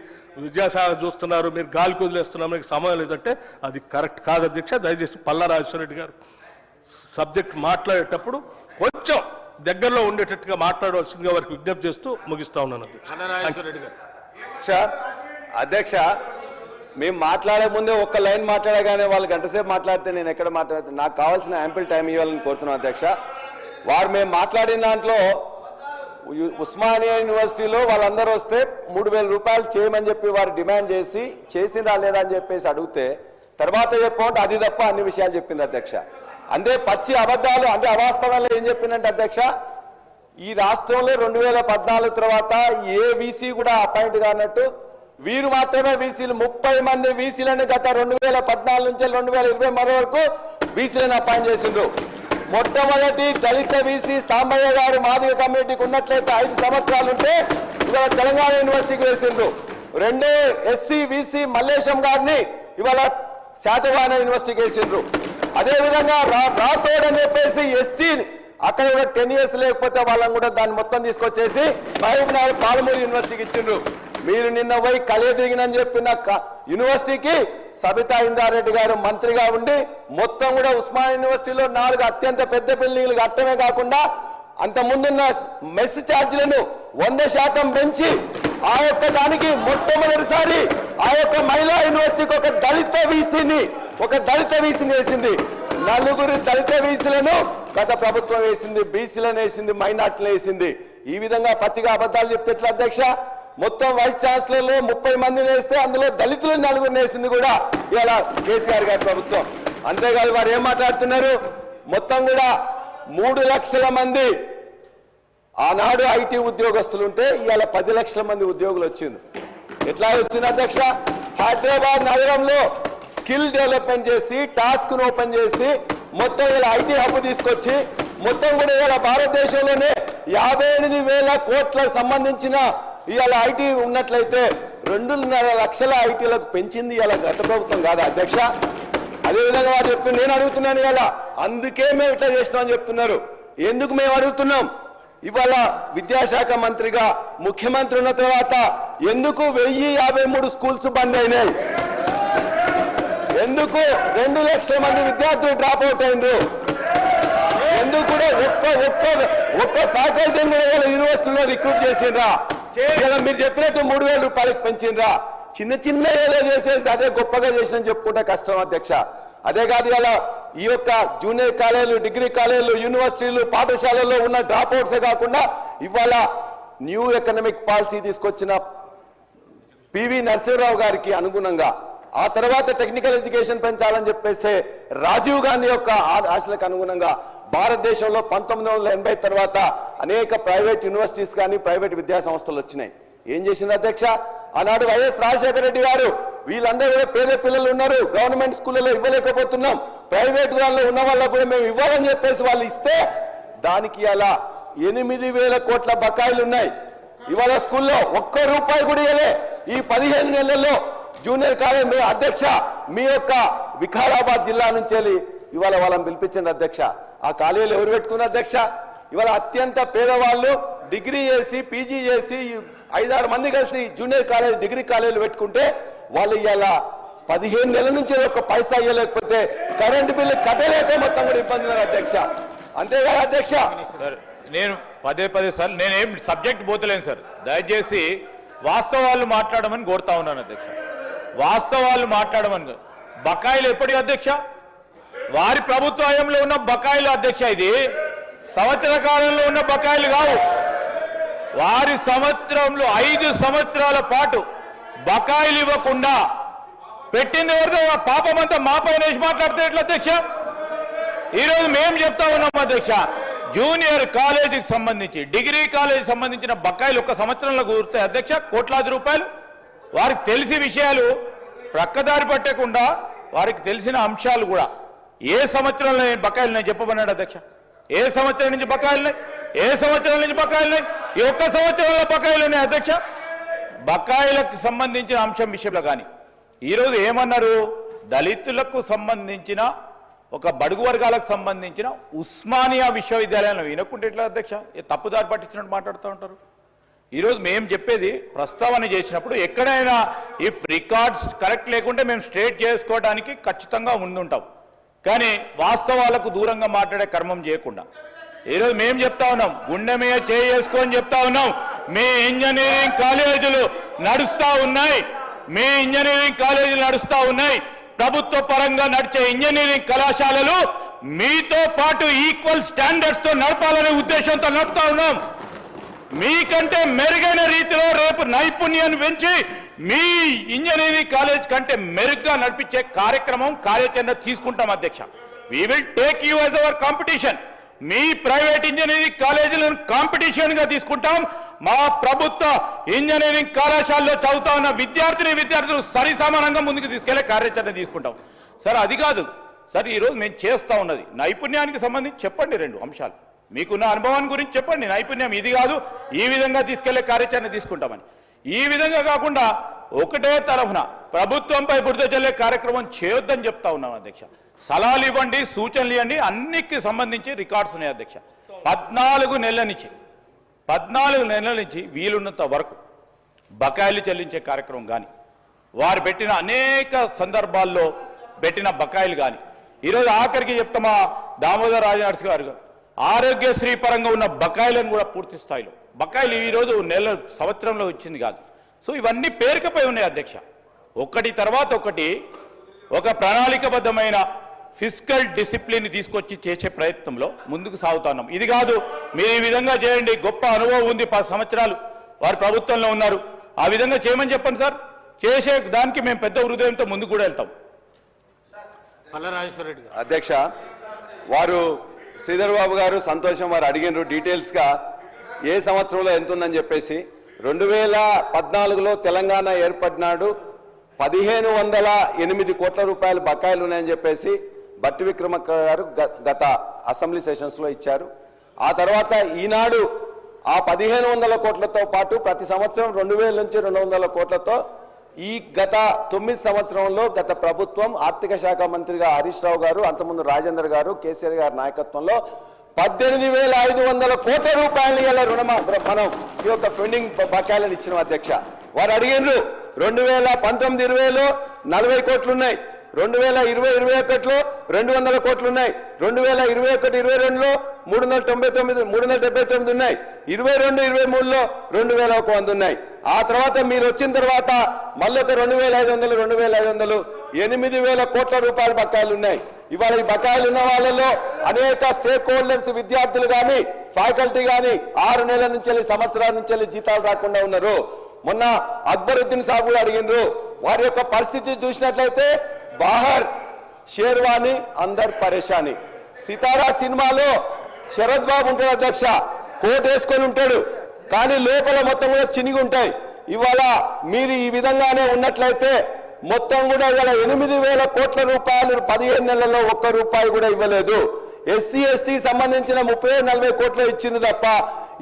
విద్యాశాఖ చూస్తున్నారు, మీరు గాలికి వదిలేస్తున్నారు, మీకు సమయం లేదంటే అది కరెక్ట్ కాదు అధ్యక్ష. దయచేసి పల్లా రాజేశ్వర రెడ్డి గారు సబ్జెక్ట్ మాట్లాడేటప్పుడు కొంచెం దగ్గరలో ఉండేటట్టుగా మాట్లాడవలసిందిగా వారికి విజ్ఞప్తి చేస్తూ ముగిస్తా ఉన్నాను అధ్యక్ష. అధ్యక్ష, మేము మాట్లాడే ముందే ఒక్క లైన్ మాట్లాడగానే వాళ్ళు గంటసేపు మాట్లాడితే నేను ఎక్కడ మాట్లాడితే నాకు కావాల్సిన యాంపిల్ టైం ఇవ్వాలని కోరుతున్నాను అధ్యక్ష. వారు మేము మాట్లాడిన దాంట్లో ఉస్మానియా యూనివర్సిటీలో వాళ్ళందరూ వస్తే 3,000 రూపాయలు చేయమని చెప్పి వారు డిమాండ్ చేసి చేసిందా లేదా అని చెప్పేసి అడిగితే తర్వాత చెప్పమంటే అది తప్ప అన్ని విషయాలు చెప్పింది అధ్యక్ష. అంతే పచ్చి అబద్ధాలు, అంటే అవాస్తవాలు ఏం చెప్పిందంటే అధ్యక్ష, ఈ రాష్ట్రంలో 2014 తర్వాత ఏ వీసీ కూడా అపాయింట్ కానట్టు వీరు మాత్రమే వీసీలు 30 మంది వీసీలను గత 2014 నుంచి 2023 వరకు వీసీలను అపాయింట్ చేసిండ్రు. మొట్టమొదటి దళిత వీసీ సాంబయ్య గారు మాదిగ కమ్యూనిటీకి ఉన్నట్లయితే 5 సంవత్సరాలు ఉంటే ఇవాళ తెలంగాణ యూనివర్సిటీకి వేసిండ్రు. రెండే ఎస్సీ వీసీ మల్లేశం గారిని ఇవాళ శాతవాహన యూనివర్సిటీకి వేసిండ్రు. అదేవిధంగా రాతోడ్ అని చెప్పేసి ఎస్టీ అక్కడ కూడా 10 years లేకపోతే వాళ్ళని కూడా దాన్ని మొత్తం తీసుకొచ్చేసి మహబూబ్నగర్ పాలమూరు యూనివర్సిటీకి ఇచ్చిండ్రు. మీరు నిన్న పోయి కలియదిరిగినని చెప్పిన యూనివర్సిటీకి సబితా ఇందారెడ్డి గారు మంత్రిగా ఉండి మొత్తం కూడా ఉస్మానియా యూనివర్సిటీలో 4 అత్యంత పెద్ద బిల్డింగ్లు కట్టమే కాకుండా అంత ముందున్న మెస్ ఛార్జీలను 100% పెంచి ఆ యొక్క దానికి మొట్టమొదటిసారి ఆ యొక్క మహిళా యూనివర్సిటీకి ఒక దళిత వీసీని వేసింది. 4 దళిత వీసీలను గత ప్రభుత్వం వేసింది, బీసీలను వేసింది, మైనార్టీలు వేసింది. ఈ విధంగా పచ్చిగా అబద్ధాలు చెప్తే ఎట్లా అధ్యక్ష? మొత్తం వైస్ ఛాన్సలర్లు 30 మందిని వేస్తే అందులో దళితులు 4 వేసింది కూడా ఇలా కేసీఆర్ గారి ప్రభుత్వం. అంతేకాదు వారు ఏం మాట్లాడుతున్నారు? మొత్తం కూడా 3 లక్షల మంది ఆనాడు ఐటీ ఉద్యోగస్తులు ఉంటే ఇవాళ 10 లక్షల మంది ఉద్యోగులు వచ్చింది. ఎట్లా వచ్చింది అధ్యక్ష? హైదరాబాద్ నగరంలో స్కిల్ డెవలప్మెంట్ చేసి టాస్క్ ను ఓపెన్ చేసి మొత్తం ఇలా ఐటీ హబ్ తీసుకొచ్చి మొత్తం కూడా ఇలా భారతదేశంలోనే 58,000 కోట్లకు సంబంధించిన ఇవాళ ఐటీ ఉన్నట్లయితే 2.5 లక్షల ఐటీలకు పెంచింది ఇలా గత ప్రభుత్వం కాదా అధ్యక్ష? అదేవిధంగా వారు చెప్పి నేను అడుగుతున్నాను ఇలా, అందుకే మేము ఇట్లా చేసినామని చెప్తున్నారు. ఎందుకు మేము అడుగుతున్నాం? ఇవాళ విద్యాశాఖ మంత్రిగా ముఖ్యమంత్రి ఉన్న తర్వాత ఎందుకు 1053 స్కూల్స్ బంద్ అయినాయి? ఎందుకు 2 లక్షల మంది విద్యార్థులు డ్రాప్ అవుట్ అయినరు? ఎందుకు కూడా ఒక్క ఫ్యాకల్టీని కూడా యూనివర్సిటీలో రిక్రూట్ చేసిండ్రా? ఇలా మీరు చెప్పినట్టు 3,000 రూపాయలకు పెంచిండ్రా? చిన్న ఏదో చేసేసి అదే గొప్పగా చేసిన చెప్పుకుంటే కష్టం అధ్యక్ష. అదే కాదు ఇలా ఈ యొక్క జూనియర్ కాలేజీలు, డిగ్రీ కాలేజీలు, యూనివర్సిటీలు, పాఠశాలల్లో ఉన్న డ్రాప్ అవుట్సే కాకుండా ఇవాళ న్యూ ఎకనామిక్ పాలసీ తీసుకొచ్చిన పివి నరసింహరావు గారికి అనుగుణంగా ఆ తర్వాత టెక్నికల్ ఎడ్యుకేషన్ పెంచాలని చెప్పేసి రాజీవ్ గాంధీ యొక్క ఆశలకు అనుగుణంగా భారతదేశంలో 1980 తర్వాత అనేక ప్రైవేట్ యూనివర్సిటీస్ కానీ ప్రైవేట్ విద్యా సంస్థలు వచ్చినాయి. ఏం చేసింది అధ్యక్ష? ఆనాడు వైఎస్ రాజశేఖర రెడ్డి గారు వీళ్ళందరూ కూడా పేద పిల్లలు ఉన్నారు, గవర్నమెంట్ స్కూళ్ళలో ఇవ్వలేకపోతున్నాం, ప్రైవేట్ దానిలో ఉన్న వాళ్ళకు కూడా మేము ఇవ్వాలని చెప్పేసి వాళ్ళు ఇస్తే దానికి అలా 8,000 కోట్ల బకాయిలు ఉన్నాయి. ఇవాళ స్కూల్లో ₹1 కూడా ఇవ్వలే. ఈ 15 నెలల్లో జూనియర్ కాలేజ్ మీ అధ్యక్ష మీ యొక్క వికారాబాద్ జిల్లా నుంచి వెళ్ళి ఇవాళ వాళ్ళని పిలిపించండి అధ్యక్ష. ఆ కాలేజీలు ఎవరు పెట్టుకున్నారు అధ్యక్ష? ఇవాళ అత్యంత పేదవాళ్ళు డిగ్రీ చేసి పీజీ చేసి 5-6 మంది కలిసి జూనియర్ కాలేజ్ డిగ్రీ కాలేజీలు పెట్టుకుంటే వాళ్ళు ఇవాళ 15 నెలల నుంచి ఒక్క పైసా ఇవ్వలేకపోతే కరెంటు బిల్లు కట్టలేక మొత్తం కూడా ఇబ్బంది ఉన్నారు అధ్యక్ష. అంతేకాదు అధ్యక్ష, నేను పదే సార్లు నేనేం సబ్జెక్ట్ పోతలేను సార్. దయచేసి వాస్తవాలు మాట్లాడమని కోరుతా ఉన్నాను అధ్యక్ష. వాస్తవాలు మాట్లాడమని. బకాయిలు ఎప్పటి అధ్యక్ష? వారి ప్రభుత్వ హయాంలో ఉన్న బకాయిలు అధ్యక్ష. ఇది సంవత్సర కాలంలో ఉన్న బకాయిలు కావు. వారి సంవత్సరంలో 5 సంవత్సరాల పాటు బకాయిలు ఇవ్వకుండా పెట్టింది ఎవరిదో పాపమంతా మా పైన వేసి మాట్లాడితే ఎట్లా అధ్యక్ష? ఈరోజు మేము చెప్తా ఉన్నాం అధ్యక్ష, జూనియర్ కాలేజీకి సంబంధించి డిగ్రీ కాలేజీకి సంబంధించిన బకాయిలు ఒక సంవత్సరంలో కూరుతాయి అధ్యక్ష, కోట్లాది రూపాయలు. వారికి తెలిసి విషయాలు ప్రక్కదారి పట్టకుండా వారికి తెలిసిన అంశాలు కూడా ఏ సంవత్సరంలో బకాయిలు నేను చెప్పమన్నాడు అధ్యక్ష. ఏ సంవత్సరం నుంచి బకాయిలున్నాయి? ఏ సంవత్సరం నుంచి బకాయిలున్నాయి? ఈ ఒక్క సంవత్సరంలో బకాయిలు ఉన్నాయి అధ్యక్ష. బకాయిలకు సంబంధించిన అంశం విషయంలో కానీ ఈరోజు ఏమన్నారు? దళితులకు సంబంధించిన ఒక బడుగు వర్గాలకు సంబంధించిన ఉస్మానియా విశ్వవిద్యాలయంలో వినకుంటే ఎట్లా అధ్యక్ష? తప్పుదారి పట్టించినట్టు మాట్లాడుతూ ఉంటారు. ఈరోజు మేము చెప్పేది ప్రస్తావన చేసినప్పుడు ఎక్కడైనా ఇఫ్ రికార్డ్స్ కరెక్ట్ లేకుంటే మేము స్ట్రేట్ చేసుకోవడానికి ఖచ్చితంగా ముందుంటాం. కానీ వాస్తవాలకు దూరంగా మాట్లాడే కర్మం చేయకుండా ఈరోజు మేము చెప్తా ఉన్నాం, గుండె మీద చేసుకొని చెప్తా ఉన్నాం, మీ ఇంజనీరింగ్ కాలేజీలు నడుస్తూ ఉన్నాయి, మీ ఇంజనీరింగ్ కాలేజీలు నడుస్తూ ఉన్నాయి. ప్రభుత్వ పరంగా నడిచే ఇంజనీరింగ్ కళాశాలలు మీతో పాటు ఈక్వల్ స్టాండర్డ్స్ తో నడపాలనే ఉద్దేశంతో నడుపుతా ఉన్నాం. మీకంటే మెరుగైన రీతిలో రేపు నైపుణ్యాన్ని పెంచి మీ ఇంజనీరింగ్ కాలేజ్ కంటే మెరుగ్గా నడిపించే కార్యాచరణ తీసుకుంటాం అధ్యక్ష. We will take you as our competition. మీ ప్రైవేట్ ఇంజనీరింగ్ కాలేజీలను కాంపిటీషన్ గా తీసుకుంటాం. మా ప్రభుత్వ ఇంజనీరింగ్ కళాశాలలో చదువుతా ఉన్న విద్యార్థులు సరి సమానంగా ముందుకు తీసుకెళ్లే కార్యాచరణ తీసుకుంటాం. సార్ అది కాదు సార్, ఈరోజు మేము చేస్తా ఉన్నది నైపుణ్యానికి సంబంధించి చెప్పండి 2 అంశాలు. మీకున్న అనుభవాన్ని గురించి చెప్పండి. నైపుణ్యం ఇది కాదు, ఈ విధంగా తీసుకెళ్లే కార్యాచరణ తీసుకుంటామని. ఈ విధంగా కాకుండా ఒకటే తరఫున ప్రభుత్వంపై బురద జల్లే కార్యక్రమం చేయొద్దని చెప్తా ఉన్నాం అధ్యక్ష. సలహాలు ఇవ్వండి, సూచనలు ఇవ్వండి, అన్నిటికి సంబంధించి రికార్డ్స్ ఉన్నాయి అధ్యక్ష. 14 నెలల నుంచి వీలున్నంత వరకు బకాయిలు చెల్లించే కార్యక్రమం కానీ వారు పెట్టిన అనేక సందర్భాల్లో పెట్టిన బకాయిలు కానీ ఈరోజు ఆఖరికి చెప్తామా దామోదర్ రాజనరసింహ గారు ఆరోగ్యశ్రీ పరంగా ఉన్న బకాయిలను కూడా పూర్తి స్థాయిలో బకాయిలు ఈరోజు సంవత్సరంలో ఇచ్చింది కాదు. సో ఇవన్నీ పేరుకపై ఉన్నాయి అధ్యక్ష. ఒకటి తర్వాత ఒకటి ఒక ప్రణాళికబద్ధమైన ఫిస్కల్ డిసిప్లిన్ తీసుకొచ్చి చేసే ప్రయత్నంలో ముందుకు సాగుతున్నాం. ఇది కాదు మీరు ఈ విధంగా చేయండి, గొప్ప అనుభవం ఉంది, 10 సంవత్సరాలు వారు ప్రభుత్వంలో ఉన్నారు, ఆ విధంగా చేయమని చెప్పండి సార్. చేసే దానికి మేము పెద్ద హృదయంతో ముందుకు కూడా వెళ్తాం. అధ్యక్ష, వారు శ్రీధర్ బాబు గారు సంతోషం వారు అడిగినారు డీటెయిల్స్గా ఏ సంవత్సరంలో ఎంత ఉందని చెప్పేసి. 2014లో తెలంగాణ ఏర్పడినాడు 1508 కోట్ల రూపాయలు బకాయిలు ఉన్నాయని చెప్పేసి బట్టి విక్రమార్క గారు గత అసెంబ్లీ సెషన్స్లో ఇచ్చారు. ఆ తర్వాత ఈనాడు ఆ 1500 కోట్లతో పాటు ప్రతి సంవత్సరం 2000 నుంచి 200 కోట్లతో ఈ గత 9 సంవత్సరంలో గత ప్రభుత్వం ఆర్థిక శాఖ మంత్రిగా హరీష్ రావు గారు, అంతకుముందు రాజేందర్ గారు, కేసీఆర్ గారి నాయకత్వంలో 18,500 కోట్ల రూపాయలు ఇలా మనం ఈ యొక్క పెండింగ్ బకాయిలను ఇచ్చిన అధ్యక్ష. వారు అడిగినారు 2019-20లో 40 కోట్లు ఉన్నాయి, 2020-21లో 200 కోట్లు ఉన్నాయి, 2021-22లో 379 ఉన్నాయి, 22-23లో 2100 ఉన్నాయి. ఆ తర్వాత మీరు వచ్చిన తర్వాత మళ్ళీ ఒక 2,500 8,000 కోట్ల రూపాయల బకాయిలు ఉన్నాయి. ఇవాళ ఈ బకాయిలు ఉన్న వాళ్ళలో అనేక స్టేక్ హోల్డర్స్, విద్యార్థులు కానీ ఫ్యాకల్టీ కానీ 6 నెలల నుంచి సంవత్సరాల నుంచి జీతాలు రాకుండా ఉన్నారు. మొన్న అక్బరుద్దీన్ సాబ్ కూడా అడిగినారు, వారి యొక్క పరిస్థితి చూసినట్లయితే బాహర్ షేర్వాణి అందర్ పరేషాని. సితారా సినిమాలో శరత్ బాబు ఉంటాడు అధ్యక్ష, కోట్ వేసుకొని ఉంటాడు, కానీ లోపల మొత్తం కూడా చినిగి ఉంటాయి. ఇవాళ మీరు ఈ విధంగానే ఉన్నట్లయితే మొత్తం కూడా ఇవాళ 8,000 కోట్ల రూపాయలు 15 నెలల్లో 1 రూపాయి కూడా ఇవ్వలేదు. ఎస్సీ ఎస్టీ సంబంధించిన 30-40 కోట్లు ఇచ్చింది తప్ప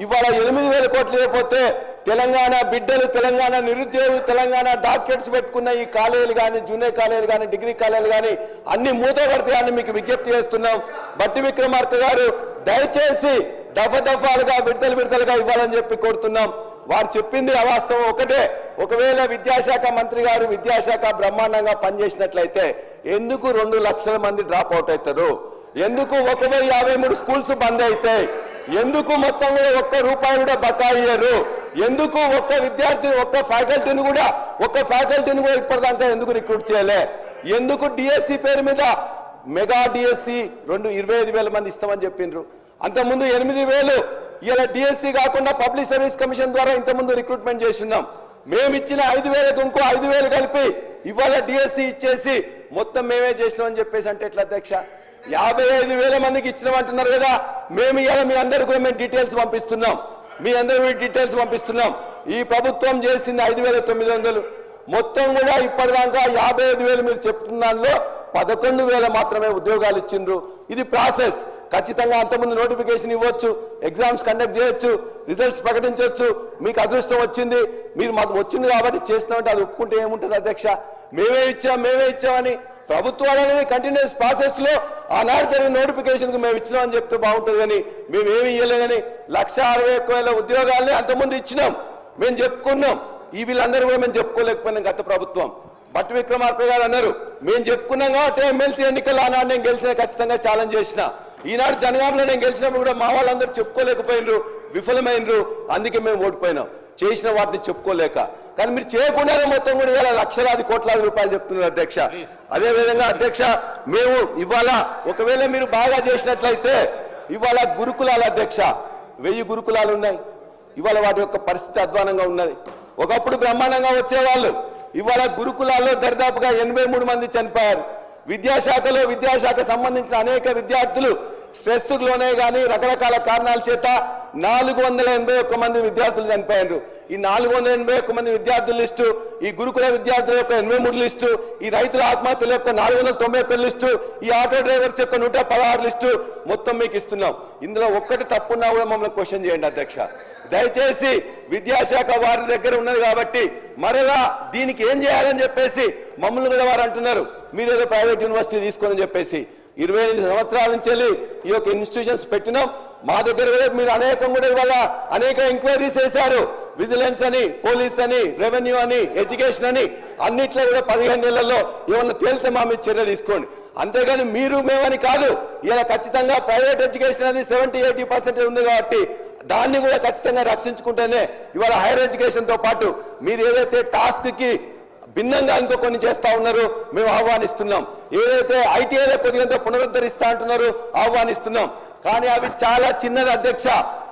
ఇవాళ 8,000 కోట్లు ఇవ్వకపోతే తెలంగాణ బిడ్డలు, తెలంగాణ నిరుద్యోగులు, తెలంగాణ డాక్టరేట్స్ పెట్టుకున్న ఈ కాలేజీలు కానీ, జూనియర్ కాలేజీలు కానీ, డిగ్రీ కాలేజీలు కానీ అన్ని మూతపడతాయని మీకు విజ్ఞప్తి చేస్తున్నాం. బట్టి విక్రమార్క గారు దయచేసి దఫాలుగా విడతలుగా ఇవ్వాలని చెప్పి కోరుతున్నాం. వారు చెప్పింది అవాస్తవం ఒకటే. ఒకవేళ విద్యాశాఖ మంత్రి గారు విద్యాశాఖ బ్రహ్మాండంగా పనిచేసినట్లయితే ఎందుకు 2 లక్షల మంది డ్రాప్ అవుట్ అవుతారు? ఎందుకు 1,053 స్కూల్స్ బంద్ అవుతాయి? ఎందుకు మొత్తం కూడా 1 రూపాయి కూడా బకాయియరు? ఎందుకు ఒక్క విద్యార్థి, ఒక్క ఫ్యాకల్టీని కూడా ఇప్పటిదాకా ఎందుకు రిక్రూట్ చేయలే? ఎందుకు డిఎస్సి పేరు మీద మెగా డిఎస్సి 25,000 మంది ఇస్తామని చెప్పిండ్రు. అంతకుముందు 8,000 ఇలా డిఎస్సి కాకుండా పబ్లిక్ సర్వీస్ కమిషన్ ద్వారా ఇంతకుముందు రిక్రూట్మెంట్ చేస్తున్నాం. మేము ఇచ్చిన 5,000కు ఇంకో 5,000 కలిపి ఇవాళ డిఎస్సి ఇచ్చేసి మొత్తం మేమే చేసినామని చెప్పేసి అంటే ఎట్లా అధ్యక్ష? 55,000 మందికి ఇచ్చినామంటున్నారు కదా. మేము ఇలా మీ అందరికీ కూడా మేము డీటెయిల్స్ పంపిస్తున్నాం. ఈ ప్రభుత్వం చేసింది 5,900, మొత్తం కూడా ఇప్పటిదాకా 55,000 మీరు చెప్తున్న దానిలో 11,000 మాత్రమే ఉద్యోగాలు ఇచ్చిండ్రు. ఇది ప్రాసెస్. ఖచ్చితంగా అంతకుముందు నోటిఫికేషన్ ఇవ్వచ్చు, ఎగ్జామ్స్ కండక్ట్ చేయొచ్చు, రిజల్ట్స్ ప్రకటించవచ్చు. మీకు అదృష్టం వచ్చింది, మీరు మాకు వచ్చింది కాబట్టి చేస్తామంటే అది ఒప్పుకుంటే ఏముంటుంది అధ్యక్ష? మేమే ఇచ్చామని ప్రభుత్వాలు అనేది కంటిన్యూస్ ప్రాసెస్ లో ఆనాడు జరిగిన నోటిఫికేషన్ కు మేము ఇచ్చినామని చెప్తే బాగుంటుంది, కానీ మేమేమి ఇవ్వలేదని 161,000 ఉద్యోగాల్ని అంతకుముందు ఇచ్చినాం, మేము చెప్పుకున్నాం. ఈ వీళ్ళందరూ కూడా మేము చెప్పుకోలేకపోయినాం గత ప్రభుత్వం. బట్టి విక్రమార్క గారు అన్నారు, మేము చెప్పుకున్నాం కాబట్టి ఎమ్మెల్సీ ఎన్నికలు ఆనాడు నేను గెలిచిన ఖచ్చితంగా ఛాలెంజ్ చేసిన. ఈనాడు జనగాంలో నేను గెలిచినప్పుడు కూడా మా వాళ్ళందరూ చెప్పుకోలేకపోయినరు, విఫలమైనరు. అందుకే మేము ఓడిపోయినాం, చేసిన వాటిని చెప్పుకోలేక. కానీ మీరు చేయకుండానే మొత్తం కూడా ఇవాళ లక్షలాది కోట్లాది రూపాయలు చెప్తున్నారు అధ్యక్ష. అదేవిధంగా అధ్యక్ష, మేము ఇవాళ ఒకవేళ మీరు బాగా చేసినట్లయితే ఇవాళ గురుకులాలు అధ్యక్ష 1000 గురుకులాలు ఉన్నాయి. ఇవాళ వాటి యొక్క పరిస్థితి అధ్వానంగా ఉన్నది. ఒకప్పుడు బ్రహ్మాండంగా వచ్చేవాళ్ళు, ఇవాళ గురుకులాల్లో దరిదాపుగా 83 మంది చనిపోయారు. విద్యాశాఖ సంబంధించిన అనేక విద్యార్థులు స్ట్రెస్ లోనే కానీ రకరకాల కారణాల చేత 481 మంది విద్యార్థులు చనిపోయారు. ఈ 481 మంది విద్యార్థుల లిస్టు, ఈ గురుకుల విద్యార్థుల యొక్క 83 లిస్టు, ఈ రైతుల ఆత్మహత్యల యొక్క 491 లిస్టు, ఈ ఆటో డ్రైవర్స్ యొక్క 116 లిస్టు మొత్తం మీకు ఇస్తున్నాం. ఇందులో ఒక్కటి తప్పున్నా కూడా మమ్మల్ని క్వశ్చన్ చేయండి అధ్యక్ష. దయచేసి విద్యాశాఖ వారి దగ్గర ఉన్నది కాబట్టి మరలా దీనికి ఏం చేయాలని చెప్పేసి మమ్మల్ని కూడా వారు అంటున్నారు, మీరేదో ప్రైవేట్ యూనివర్సిటీ తీసుకోని చెప్పేసి. 28 సంవత్సరాల నుంచి ఈ యొక్క ఇన్స్టిట్యూషన్స్ పెట్టినాం. మా దగ్గర కూడా మీరు అనేక ఎంక్వైరీస్ చేశారు. విజిలెన్స్ అని, పోలీస్ అని, రెవెన్యూ అని, ఎడ్యుకేషన్ అని అన్నిట్లో కూడా 15 నెలల్లో ఏమన్నా తేలితే మా మీద చర్య తీసుకోండి. అంతేగాని మీరు మేమని కాదు. ఇలా ఖచ్చితంగా ప్రైవేట్ ఎడ్యుకేషన్ అనేది 70-80% ఉంది కాబట్టి దాన్ని కూడా ఖచ్చితంగా రక్షించుకుంటేనే ఇవాళ హైయర్ ఎడ్యుకేషన్తో పాటు మీరు ఏదైతే టాస్క్కి భిన్నంగా ఇంకో కొన్ని చేస్తా ఉన్నారు మేము ఆహ్వానిస్తున్నాం. ఏదైతే ఐటీఐలో కొద్దిగా పునరుద్ధరిస్తా అంటున్నారు ఆహ్వానిస్తున్నాం. కానీ అవి చాలా చిన్నది అధ్యక్ష.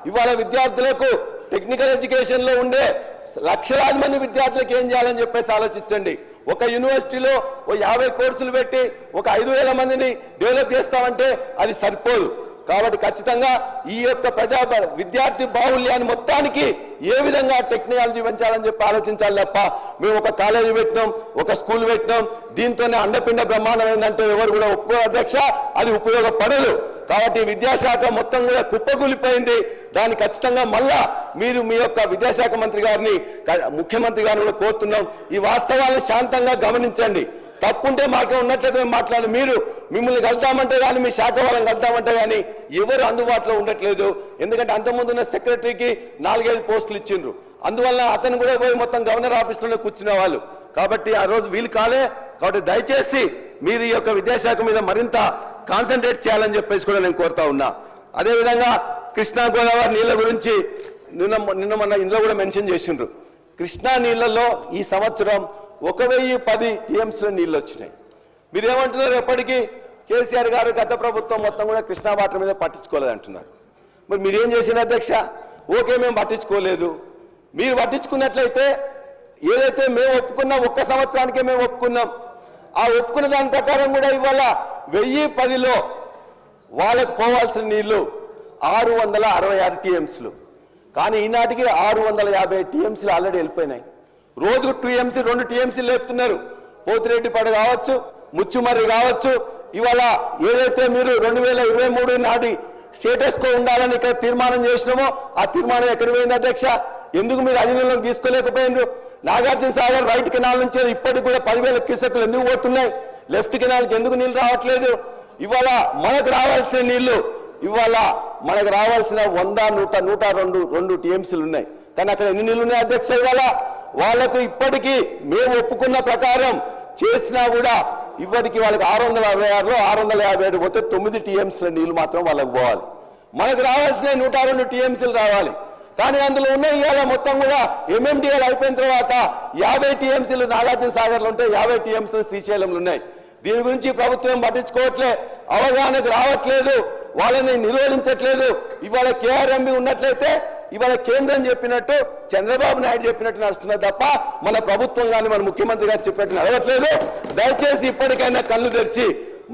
ఇవాళ విద్యార్థులకు టెక్నికల్ ఎడ్యుకేషన్ లో ఉండే లక్షలాది మంది విద్యార్థులకు ఏం చేయాలని చెప్పేసి ఆలోచించండి. ఒక యూనివర్సిటీలో 50 కోర్సులు పెట్టి ఒక 5,000 మందిని డెవలప్ చేస్తామంటే అది సరిపోదు. కాబట్టి ఖచ్చితంగా ఈ యొక్క విద్యార్థి బాహుళ్యాన్ని మొత్తానికి ఏ విధంగా టెక్నాలజీ పెంచాలని చెప్పి ఆలోచించాలి తప్ప మేము ఒక కాలేజీ పెట్టినాం, ఒక స్కూల్ పెట్టినాం, దీంతోనే అండపిండ బ్రహ్మాండం ఏంటంటే ఎవరు కూడా ఒప్పుకో అధ్యక్ష, అది ఉపయోగపడదు. కాబట్టి విద్యాశాఖ మొత్తం కూడా కుప్పకూలిపోయింది. దాన్ని ఖచ్చితంగా మళ్ళా మీరు మీ యొక్క విద్యాశాఖ మంత్రి గారిని ముఖ్యమంత్రి గారిని కూడా కోరుతున్నాం, ఈ వాస్తవాలను శాంతంగా గమనించండి. తప్పుంటే మాకే ఉన్నట్లయితే మేము మాట్లాడు. మీరు మిమ్మల్ని కలుద్దామంటే కానీ మీ శాఖ వాళ్ళని కలుద్దామంటే కానీ ఎవరు అందుబాటులో ఉండట్లేదు. ఎందుకంటే అంతకుముందు ఉన్న సెక్రటరీకి 4-5 పోస్టులు ఇచ్చిండ్రు. అందువల్ల అతను కూడా పోయి మొత్తం గవర్నర్ ఆఫీస్లోనే కూర్చునే వాళ్ళు. కాబట్టి ఆ రోజు వీలు కాలే. కాబట్టి దయచేసి మీరు ఈ యొక్క విద్యాశాఖ మీద మరింత కాన్సన్ట్రేట్ చేయాలని చెప్పేసి కూడా నేను కోరుతా ఉన్నా. అదేవిధంగా కృష్ణా గోదావరి నీళ్ళ గురించి నిన్న మొన్న ఇందులో కూడా మెన్షన్ చేసిండ్రు. కృష్ణా నీళ్లలో ఈ సంవత్సరం 1,010 టీఎంసీల నీళ్ళు వచ్చినాయి. మీరేమంటున్నారు? ఎప్పటికీ కేసీఆర్ గారు గత ప్రభుత్వం మొత్తం కూడా కృష్ణా వాటర్ మీద పట్టించుకోలేదు అంటున్నారు. మరి మీరేం చేసిన అధ్యక్ష? ఓకే, మేము పట్టించుకోలేదు. మీరు పట్టించుకున్నట్లయితే ఏదైతే మేము ఒప్పుకున్నాం, 1 సంవత్సరానికే మేము ఒప్పుకున్నాం. ఆ ఒప్పుకున్న దాని ప్రకారం కూడా ఇవాళ 1,010లో వాళ్ళకు పోవాల్సిన నీళ్లు 666 టీఎంసీలు. కానీ ఈనాటికి 650 టీఎంసీలు ఆల్రెడీ వెళ్ళిపోయినాయి. రోజుకు 2 టీఎంసీలు లేపుతున్నారు. పోతిరెడ్డిపాడు కావచ్చు, ముచ్చుమర్రి కావచ్చు. ఇవాళ ఏదైతే మీరు 2023 నాటి స్టేటస్ కో ఉండాలని ఇక్కడ తీర్మానం చేసినామో ఆ తీర్మానం ఎక్కడ పోయింది అధ్యక్ష? ఎందుకు మీరు అధీనంలోకి తీసుకోలేకపోయినారు? నాగార్జున సాగర్ రైట్ కెనాల్ నుంచి ఇప్పటికి కూడా 10,000 క్యూసెక్లు ఎందుకు పోతున్నాయి? లెఫ్ట్ కెనాల్కి ఎందుకు నీళ్లు రావట్లేదు? ఇవాళ మనకు రావాల్సిన నీళ్లు ఇవాళ మనకు రావాల్సిన 100, 102 టీఎంసీలు ఉన్నాయి. కానీ అక్కడ ఎన్ని నీళ్లు ఉన్నాయి అధ్యక్ష? ఇవాళ వాళ్లకు ఇప్పటికీ మేము ఒప్పుకున్న ప్రకారం చేసినా కూడా ఇప్పటికీ వాళ్ళకి 666లో 657 పోతే 9 టీఎంసీల నీళ్లు మాత్రం వాళ్ళకు పోవాలి. మనకు రావాల్సిన 102 టీఎంసీలు రావాలి. కానీ అందులో ఉన్నాయి ఇవాళ మొత్తం కూడా ఎంఎండిఎల్ అయిపోయిన తర్వాత 50 టీఎంసీలు నాగార్జున సాగర్లో ఉంటే 50 టీఎంసీలు శ్రీశైలంలో ఉన్నాయి. దీని గురించి ప్రభుత్వం పట్టించుకోవట్లే, అవగాహనకు రావట్లేదు, వాళ్ళని నిరోధించట్లేదు. ఇవాళ కేఆర్ఎంబి ఉన్నట్లయితే ఇవాళ కేంద్రం చెప్పినట్టు చంద్రబాబు నాయుడు చెప్పినట్టు నడుస్తున్నది తప్ప మన ప్రభుత్వం కానీ మన ముఖ్యమంత్రి గారు చెప్పినట్టు నడవట్లేదు. దయచేసి ఇప్పటికైనా కళ్ళు తెరిచి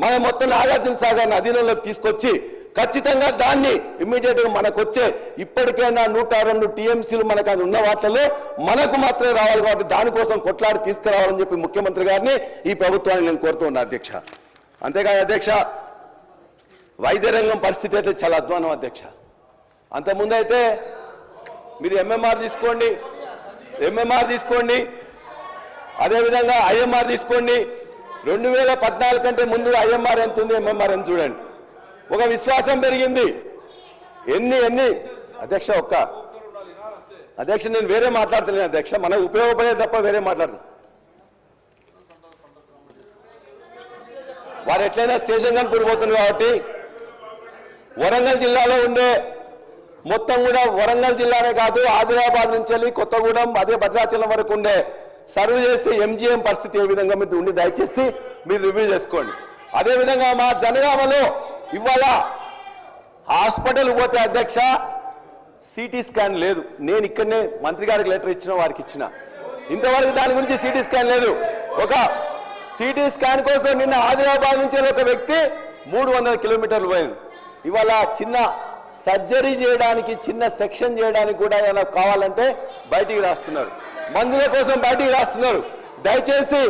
మన మొత్తం నాగార్జున సాగర్ని అధీనంలోకి తీసుకొచ్చి ఖచ్చితంగా దాన్ని ఇమ్మీడియట్ గా మనకు వచ్చే ఇప్పటికైనా 102 టీఎంసీలు మనకు అది ఉన్న వాటిలో మనకు మాత్రమే రావాలి. కాబట్టి దానికోసం కొట్లాడి తీసుకురావాలని చెప్పి ముఖ్యమంత్రి గారిని ఈ ప్రభుత్వాన్ని నేను కోరుతున్నా అధ్యక్ష. అంతేకాదు అధ్యక్ష, వైద్య రంగం పరిస్థితి అయితే చాలా అధ్వానం అధ్యక్ష. అంతకుముందు అయితే మీరు ఎంఎంఆర్ తీసుకోండి, అదేవిధంగా ఐఎంఆర్ తీసుకోండి. 2014 కంటే ముందు ఐఎంఆర్ ఎంత ఉంది, ఎంఎంఆర్ ఎంత చూడండి. ఒక విశ్వాసం పెరిగింది. ఎన్ని అధ్యక్ష అధ్యక్ష నేను వేరే మాట్లాడతలేను అధ్యక్ష, మనకు ఉపయోగపడేది తప్ప వేరే మాట్లాడను. వారు ఎట్లయినా స్టేషన్ కానీ పూడిపోతుంది కాబట్టి వరంగల్ జిల్లాలో ఉండే మొత్తం కూడా వరంగల్ జిల్లానే కాదు ఆదిలాబాద్ నుంచి వెళ్ళి కొత్తగూడెం అదే భద్రాచలం వరకు ఉండే సర్వ్ చేసే ఎంజీఎం పరిస్థితి ఏ విధంగా మీరు ఉండి దయచేసి మీరు రివ్యూ చేసుకోండి. అదేవిధంగా మా జనగామలో ఇవాళ హాస్పిటల్ పోతే అధ్యక్ష సిటీ స్కాన్ లేదు. నేను ఇక్కడనే మంత్రి గారికి లెటర్ ఇచ్చిన, వారికి ఇచ్చిన, ఇంతవరకు దాని గురించి సిటీ స్కాన్ లేదు. ఒక సిటీ స్కాన్ కోసం నిన్న ఆదిలాబాద్ నుంచి ఒక వ్యక్తి 300 కిలోమీటర్లు పోయింది. ఇవాళ చిన్న సర్జరీ చేయడానికి, చిన్న సెక్షన్ చేయడానికి కూడా ఏమైనా కావాలంటే బయటికి రాస్తున్నారు, మందుల కోసం బయటికి రాస్తున్నారు. దయచేసి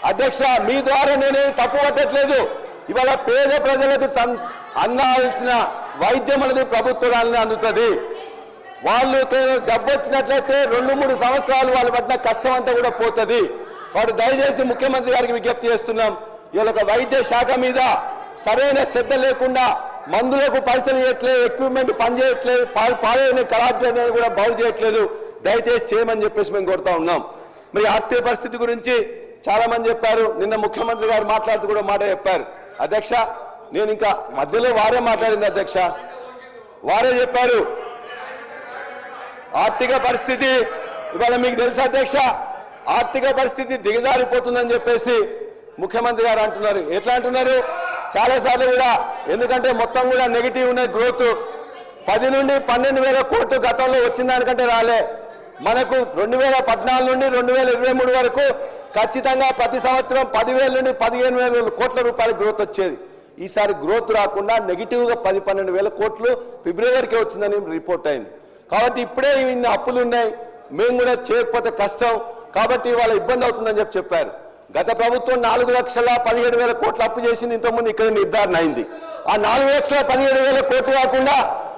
అధ్యక్ష మీ ద్వారా నేనేమి తప్పు పట్టట్లేదు. ఇవాళ పేద ప్రజలకు అందాల్సిన వైద్యం అనేది ప్రభుత్వాన్ని అందుతుంది. వాళ్ళు జబ్బు వచ్చినట్లయితే 2-3 సంవత్సరాలు వాళ్ళు పట్టిన కష్టం అంతా కూడా పోతుంది. వాడు దయచేసి ముఖ్యమంత్రి గారికి విజ్ఞప్తి చేస్తున్నాం, ఇవాళ వైద్య శాఖ మీద సరైన శ్రద్ధ లేకుండా మందులకు పైసలు ఇవ్వట్లేదు, ఎక్విప్మెంట్ పనిచేయట్లేదు, పాలైన కళాశాల కూడా బాగు చేయట్లేదు. దయచేసి చేయమని చెప్పేసి మేము కోరుతా ఉన్నాం. మరి ఆర్థిక పరిస్థితి గురించి చాలా మంది చెప్పారు. నిన్న ముఖ్యమంత్రి గారు మాట్లాడుతూ కూడా మాట చెప్పారు. అధ్యక్ష, నేను ఇంకా మధ్యలో వారే మాట్లాడింది అధ్యక్ష, వారే చెప్పారు ఆర్థిక పరిస్థితి ఇవాళ మీకు తెలుసా అధ్యక్ష, ఆర్థిక పరిస్థితి దిగజారిపోతుందని చెప్పేసి ముఖ్యమంత్రి గారు అంటున్నారు. ఎట్లా అంటున్నారు? చాలాసార్లు కూడా, ఎందుకంటే మొత్తం కూడా నెగిటివ్ ఉన్న గ్రోత్ 10 నుండి 12,000 కోట్లు గతంలో వచ్చిన దానికంటే రాలే. మనకు 2014 నుండి 2023 వరకు ఖచ్చితంగా ప్రతి సంవత్సరం 10,000 నుండి 15,000 కోట్ల రూపాయల గ్రోత్ వచ్చేది. ఈసారి గ్రోత్ రాకుండా నెగిటివ్గా 10-12,000 కోట్లు ఫిబ్రవరికి వచ్చిందని రిపోర్ట్ అయింది. కాబట్టి ఇప్పుడే ఇన్ని అప్పులు ఉన్నాయి, మేము కూడా చేయకపోతే కష్టం, కాబట్టి వాళ్ళ ఇబ్బంది అవుతుందని చెప్పారు. గత ప్రభుత్వం 4,17,000 కోట్లు అప్పు చేసింది, ఇంతకుముందు ఇక్కడ నిర్ధారణ అయింది. ఆ 4,17,000 కోట్లు కాకుండా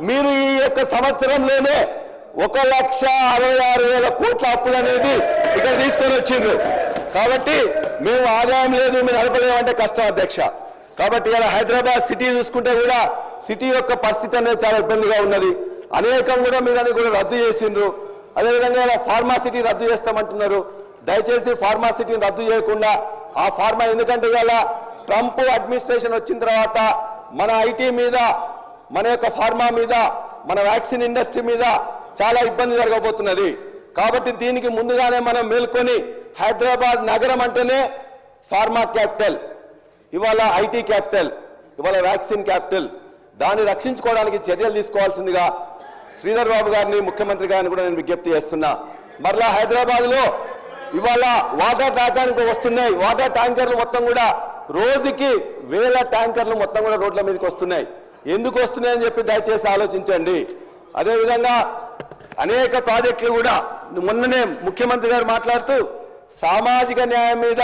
మీరు ఈ యొక్క సంవత్సరంలోనే 1,66,000 కోట్ల అప్పులు అనేది ఇక్కడ తీసుకొని వచ్చిండ్రు. కాబట్టి మేము ఆదాయం లేదు, మేము నడపలేమంటే కష్టం అధ్యక్ష. కాబట్టి ఇలా హైదరాబాద్ సిటీ చూసుకుంటే కూడా సిటీ యొక్క పరిస్థితి అనేది చాలా ఇబ్బందిగా ఉన్నది. అనేకం కూడా మీరు అని కూడా రద్దు చేసిండ్రు. అదేవిధంగా ఇలా ఫార్మా సిటీ రద్దు చేస్తామంటున్నారు. దయచేసి ఫార్మా సిటీని రద్దు చేయకుండా ఆ ఫార్మా, ఎందుకంటే ఇలా ట్రంప్ అడ్మినిస్ట్రేషన్ వచ్చిన తర్వాత మన ఐటీ మీద, మన యొక్క ఫార్మా మీద, మన వ్యాక్సిన్ ఇండస్ట్రీ మీద చాలా ఇబ్బంది జరగబోతున్నది. కాబట్టి దీనికి ముందుగానే మనం మేల్కొని హైదరాబాద్ నగరం అంటేనే ఫార్మా క్యాపిటల్, ఇవాళ ఐటీ క్యాపిటల్, ఇవాళ వ్యాక్సిన్ క్యాపిటల్, దాన్ని రక్షించుకోవడానికి చర్యలు తీసుకోవాల్సిందిగా శ్రీధర్ బాబు గారిని, ముఖ్యమంత్రి గారిని కూడా నేను విజ్ఞప్తి చేస్తున్నా. మరలా హైదరాబాద్ లో ఇవాళ వాటర్ ట్యాంకర్లు వస్తున్నాయి. వాటర్ ట్యాంకర్లు మొత్తం కూడా రోజుకి 1000 ట్యాంకర్లు మొత్తం కూడా రోడ్ల మీదకి వస్తున్నాయి. ఎందుకు వస్తున్నాయని చెప్పి దయచేసి ఆలోచించండి. అదేవిధంగా అనేక ప్రాజెక్టులు కూడా మొన్ననే ముఖ్యమంత్రి గారు మాట్లాడుతూ సామాజిక న్యాయం మీద